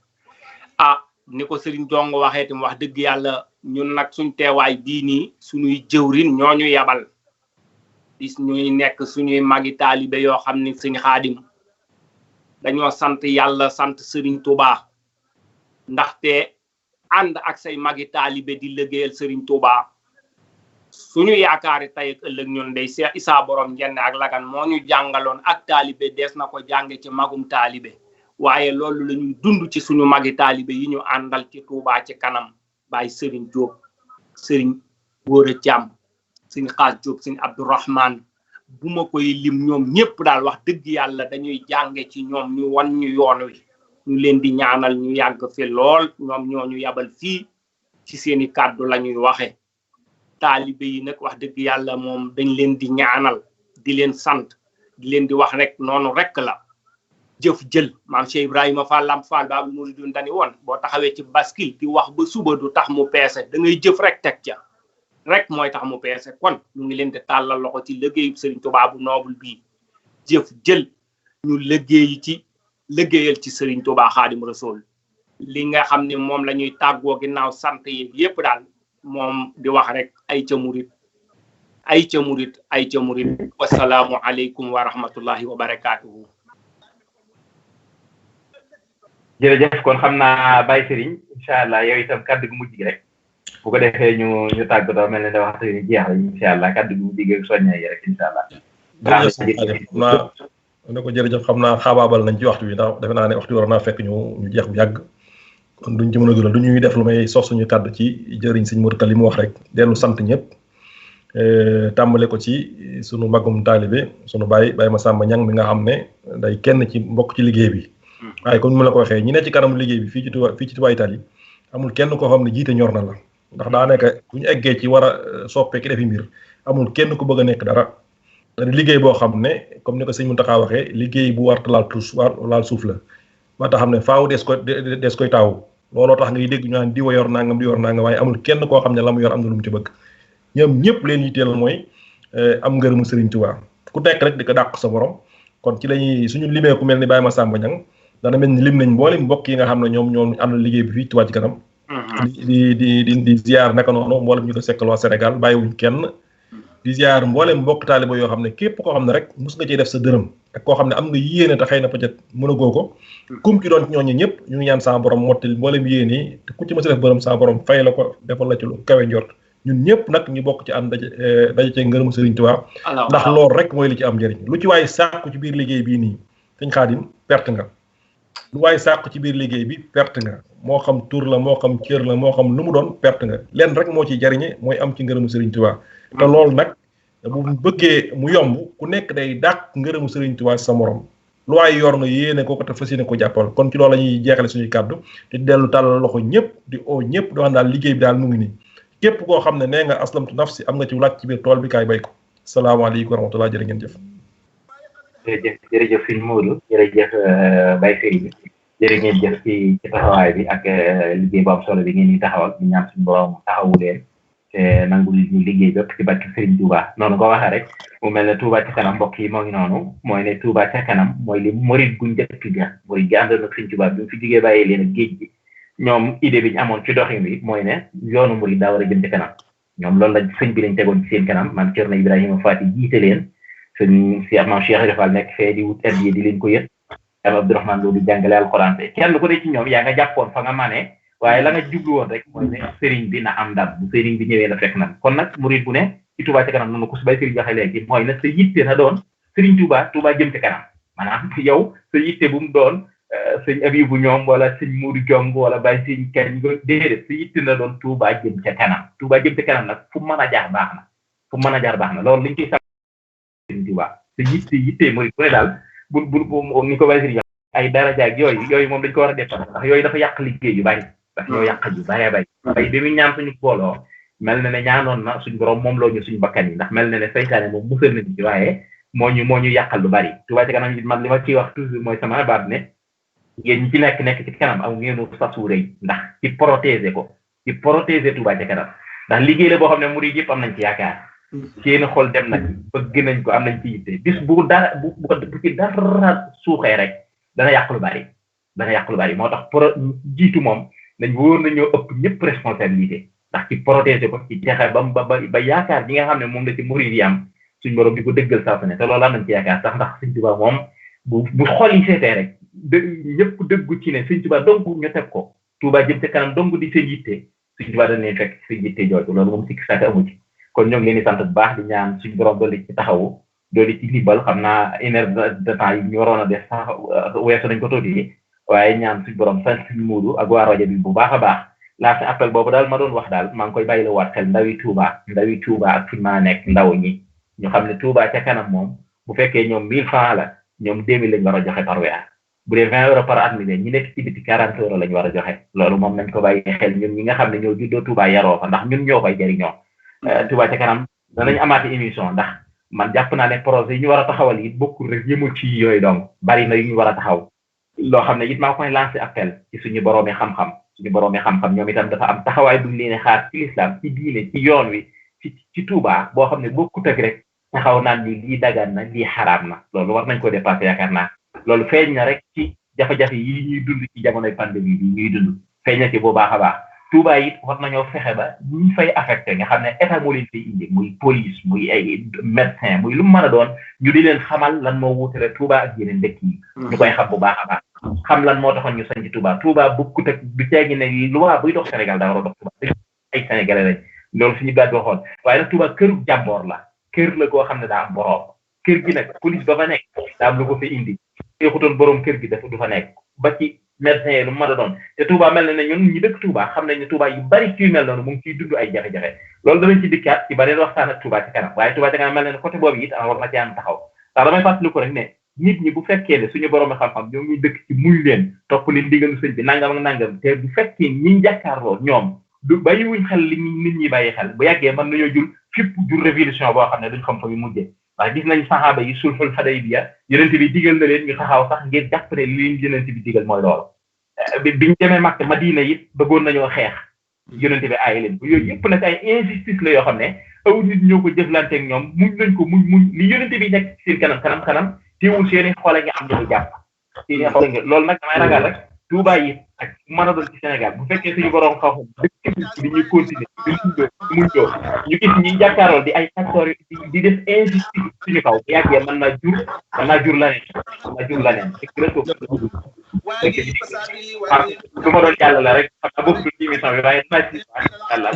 ni ko Serigne Jong waxee itam wax dëgg yàlla ñun nag suñ teewaay bii nii suñuy jëwrin ñooñu yabal ñuy nekk suñuy magi taalibe yoo xam ni sëñ Xaadim dañoo sant yàlla sant Serigne Touba ndaxte ànd ak say magi taalibe di liggéeyal Serigne Touba suñu yaakaari tey ak ëllëg ñun day Cheikh Issa Borom Njenne ak Lagan moo ñu jàngaloon ak taalibe dees na ko jànge ci magum taalibe waaye loolu la ñuy dund ci suñu magi taalibe yi ñu àndal ci Touba ci kanam Baye Serigne Diop Serigne Gora Thiam Serigne Xaas Diop Serigne Abdourahmane bu ma koy lim ñoom ñëpp daal wax dëgg yàlla dañuy jànge ci ñoom ñu wan ñu yoon wi ñu leen di ñaanal ñu yàgg fi lool ñoom ñoo ñu yabal fii ci seeni kàddu la ñuy waxe taalibe yi nag wax dëgg yàlla moom dañ leen di ñaanal di leen sant di leen di wax rek noonu rek la jëf jël maam Cheikh Ibrahima Fall Lamp Fall Baabul Muridiin dani woon boo taxawee ci baskil di wax ba suba du tax mu peese da ngay jëf rek teg ca rek mooy tax mu peese kon ñu ngi leen di tàllal loxo ci liggéeyu Serigne Touba bu noobul bii jëf jël ñu liggéeyal ci Serigne Touba Xaadim Rasul li nga xam ne moom la ñuy tàggoo ginnaaw sant yi yépp daal moom di wax rek ay ca murit wasalaamu aleykum wa rahmatullahi wa barakaatuhu. jërëjëf kon xam naa Baye Serigne incha allah yow itam kaddu gu mujj gi rek bu ko defee ñu tàggatoo mel ne da waxtu ni jeex la incha allah kaddu gu mujj gi ak soññee yi rek incha allah. jërëjëf xam naa xaabaabal nañ ci waxtu bi ndax defe naa ne waxtu war naa fekk ñu jeex bu yàgg kon duñ ci mën a dugal du ñuy def lu may sox suñu kàddu ci jëriñ Sëñ Mourtada li mu wax rek dellu sant ñëpp tàmbale ko ci sunu magum taalibe sunu Baye Massamba Niang mi nga xam ne day kenn ci mbokk ci liggéey bi waaye comme ni ma la ko waxee ñi ne ci kanamu liggéey bi fii ci Touba Italie amul kenn koo xam ne jiite ñor na la ndax daa nekk bu ñu eggee ci war a soppee ki defi mbir amul kenn ku bëgg a nekk dara liggéey boo xam ne comme ni ko sëñ Mountakha waxee liggéey bu warta laal suuf la ba tax xam ne faaw des koy taawu looloo tax ngay dégg ñu naan di yor nangam waaye amul kenn koo xam ne la mu yor am na lu mu ci bëgg ñoom ñëpp leen yitteel mooy am ngërëmu Serigne Touba ku nekk rek di ko dàq sa borom kon ci lañuy suñu limee ku mel ni Baye Massamba Niang dana mel ni lim nañ mboolem mbokk yi nga xam ne ñoom àndal liggéey bi fii Touba ci kanam di ziar naka noonu mboolem ñu ko sekkal waa Sénégal bàyyiwuñ kenn di ziar mboolem mbokk taaliba yoo xam ne képp koo xam ne rek mus nga cee def sa dërëm ak koo xam ne am nga yéene te xëy na peut-être mën a goo ko kum ci doon ci ñooñu ñëpp ñu ngi ñaan sa borom mottali mboolem yéene yi te ku ci mës a def bërëm sa borom fay la ko defal la ci lu kawe njort ñun ñëpp nag ñu bokk ci am daje cee ngërëmu Serigne Touba ndax loolu rek mooy li ci am njëriñ lu ci waaye sàkku ci biir liggéey bii nii sëñ Xaadim perte nga lu waaye sàkku ci biir liggéey bi perte nga moo xam tur la moo xam cër la moo xam lu mu doon perte nga leen rek moo ciy jariñe mooy am ci ngërëmu Serigne Touba te loolu nag bu bëggee mu yomb ku nekk day dàq ngërëmu Serigne Touba sa morom lu waaye yor nga yéene ko te fas yéene ko jàppal kon ci loolu la ñuy jeexale suñuy kàddu te dellu tàllal loxo ñëpp di oo ñëpp di wax daal liggéey bi daal mu ngi nii képp koo xam ne nee nga aslamtu nafsi am nga ci laaj ci biir tool bi kaay bay ko salaamaaleykum wa rahmatulah jërë ngeen jëf. jërëjëf sëñ Modou jërëjëf Baye Serigne jërë ngeen jëf ci taxawaay bi ak liggéey bu am solo bi ngeen di taxawal ñu ñaan suñu borom taxawu leen te nangul ñu liggéey bépp ci barke Serigne Touba noonu ko waxee rek mu mel ne Touba ca kanam mbokk yi moo ngi noonu mooy ne Touba ca kanam mooy li murid gu njëkk ga murid gi àndoon ak Serigne Touba bi mu fi jugee bàyyi leen ak géej gi ñoom idée bi ñu amoon ci doxin bi mooy ne yoonu murid daa war a jëm ca kanam ñoom loolu la sëñ bi lañ tegoon ci seen kanam maam Thierno Ibrahima Fati jiite leen sëñ maam Cheikh Rafal nekk fee di wut addiya di leen ko yët am Abdourahmane Lo di jàngale alxuraan te kenn ku ne ci ñoom yaa nga jàppoon fa nga manee waaye la nga jublu woon rek mooy ne sëriñ bi na am ndam bu sëriñ bi ñëwee na fekk nag kon nag murid bu ne ci Touba ca kanam noonu ko su bay sëriñ waxee léegi mooy ne sa yitte na doon sëriñ Touba jëm ca kanam maanaam yow sa yitte bu mu doon sëñ Abibu ñoom wala sëñ Mourou Jong wala Baye sëñ Kañ déedéet sa yitte na doon Touba jëm ca kanam Touba jëm ca kanam nag fu mën a jaar baax na loolu liñ koy sa sëriñ Touba sa yitte murid bu ne daal bu ni ko Baye sëriñ ay daraja ak yooyu moom dañ ko war a def ndax yooyu dafa yàq liggéey yu bari daf ñoo yàq ju bëree bay bi muy ñaan suñu booloo mel na ne ñaanoon na suñu borom moom loo ñu suñu bakkan yi ndax mel na ne saytaane moom musal nañu ci waaye moo ñu yàqal lu bari Touba ca kanam man li ma ciy wax toujours mooy sama baat ne yéen ñi ci nekk ci kanam am ngeenu sasu rëy ndax ci protéger Touba ca kanam ndax liggéey la boo xam ne murid yëpp am nañ ci yaakaar seen xol dem na ci bëgg nañ ko am nañ ci yitte bis bu ci dara suuxee rek dana yàq lu bari moo tax jiitu moom dañ wóor nañoo ëpp ñëpp responsabilité ndax ci protéger ko ci texe ba yaakaar gi nga xam ne moom la ci murid yi am suñ borom di ko dëggal saa su ne te loolu am nañ ci yaakaar sax ndax Sëñ Tuubaa moom bu xol yi seetee rek ñëpp dëggu ci ne Sëñ Tuubaa donc ñu teg ko Touba jëm ca kanam donc di seen yitte Sëñ Tuubaa dañ leen fekk seen yitte jooju loolu moom sikki sàkk amu ci kon ñoo ngi leen di sant bu baax di ñaan suñu borom dolli ci taxawu dolli ci libbal xam naa une heure de temps yi ñu waroon a def sax weesu nañ ko tuuti waaye ñaan suñu borom sant suñu muudu ak waa rajo bi bu baax a baax laata appel boobu daal ma doon wax daal maa ngi koy bàyyi la waat xel ndawi Touba ak fi ma nekk ndaw ñi ñu xam ne Touba ca kanam moom bu fekkee ñoom 1000 francs la ñoom 2000 lañ war a joxe par weer bu dee 20 euros par at mi ñi nekk ci biti 40 euros lañ war a joxe loolu moom nañ ko bàyyi xel ñun ñi nga xam ne ñoo juddoo Touba yaroo fa ndax ñun ñoo koy jëriñoo Touba ca kanam danañ amaati émission ndax man jàpp naa ne projet yi ñu war a taxawal it bokkul rek yëmul ci yooyu donc bari na yu ñu war a taxaw loo xam ne it maa koy lancé appel ci suñu boroomi xam-xam ñoom itam dafa am taxawaay buñ leen xaar ci l'islam ci diine ci yoon wi ci Touba boo xam ne bokkut ak rek taxaw naan ni lii dagan na lii xaraam na loolu war nañ ko dépassé yaakaar naa loolu feeñ na rek ci jafe-jafe yi ñuy dund ci jamonoy pandémie bi ñuy dund feeñ na ci bu baax a baax Touba it war nañoo fexe ba ñu fay affecté nga xam ne état moo leen fay indi muy police muy ay médecin muy lu mu mën a doon ñu di leen xamal lan moo wutale Touba ak yeneen dëkk yi ñu koy xam bu baax a baax xam lan moo taxoon ñu sañ ci Touba bukkut ak du ceegi ne loi buy dox Sénégal daa war a dox Touba ay Sénégalais lañ loolu suñu baat waxoon waaye nag Touba këru jàmboor la kër la goo xam ne daa am borom kër gi nag police ba fa nekk daa am lu ko fa indi xutoon borom kër gi dafa du fa nekk ba ci médecin yi lu mën a doon te Touba mel na ne ñun ñi dëkk Touba xam nañ ne Touba yu bari ci mel noonu mu ngi ciy dund ay jafe-jafe loolu danañ ci dikkaat ci beneen waxtaan ak Touba ci kanam waaye Touba ci kanam mel na ne côté boobu it war na ci am taxaw ndax damay fàttali ko rek ne nit ñi bu fekkee ne suñu borom xam-xam ñoo ngi dëkk ci muñ leen topp leen digalu sëñ bi nangam ak nangam te bu fekkee ñi jàkkaarloo ñoom du bàyyiwuñ xel li nit ñi bàyyi xel bu yàggee mën nañoo jur révolution boo xam ne duñ xam fa mu mujjee ndax gis nañ saxaaba yi sulhul Hudaybiya yonent bi digal na leen ñu taxaw sax ngir jàpp ne li leen yonent bi digal mooy loolu biñ demee Makka Madina it bëggoon nañoo xeex yonent bi aay leen bu yooyu yëpp nag ay injustice la yoo xam ne aw nit ñoo ko jëflanteeg ñoom muñ nañ ko muñ li yonent bi nekk ci seen kanam teewul seeni xoole nga am ñu jàpp seeni xoole nga loolu nag damay ragal rek Touba yi ak mën a doon ci Sénégal bu fekkee suñu borom xaw dëkk di ñuy continuer di muñ doo ñu gis ñi jàkkaarool di ay facteurs di def injustice suñu kaw bu yàggee mën naa jur laneen du ma doon jàll la rek xam nga bokk ci émission bi waaye dinaa ci yàlla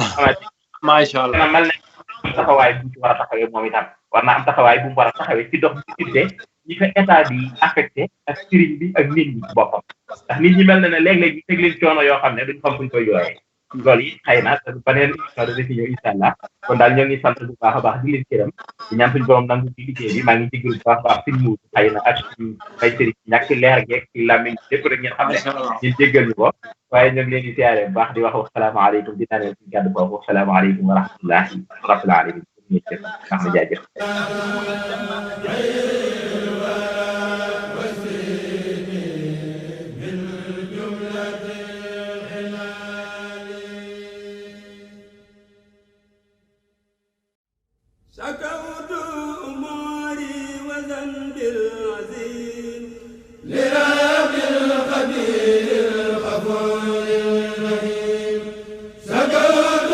macha allah mel na taxawaay bu ci war a taxawee moom itam war naa am taxawaay bu mu war a taxawee ci dox diggante ñi fa état bi affecté ak sëriñ bi ak nit ñi ci boppam ndax nit ñi mel na ne léeg-léeg ñu teg leen coono yoo xam ne duñ xam fuñ koy yooyee loolu it xëy na beneen émission dana ci ñëw incha allah kon daal ñoo ngi sant bu baax a baax di leen gërëm di ñaan suñu borom nangu ci liggéey bi maa ngi jégalu bu baax a baax suñu muur xëy na ak suñu ay sëriñ ñàkk leer geeg ci làmmiñ lépp rek ngeen xam ne ñu jéggal ñu ko waaye ñoo ngi leen di siyaare bu baax di wax wasalaamaaleykum di naan suñu gàddu boobu wasalaamaaleykum wa rahmatullahi rabbil alamin xam na jaajëf شكوت أموري وذنبي العظيم لرب القدير الغفور الرحيم شكوت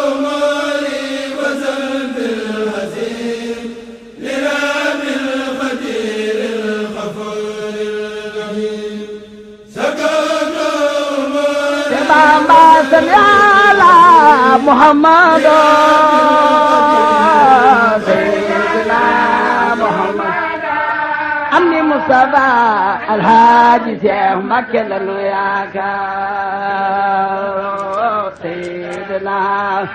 أموري وذنبي العظيم لرب القدير الغفور الرحيم شكوت أموري بابا صل على محمد مصطفى الحاج شيخ مكة للوياك سيدنا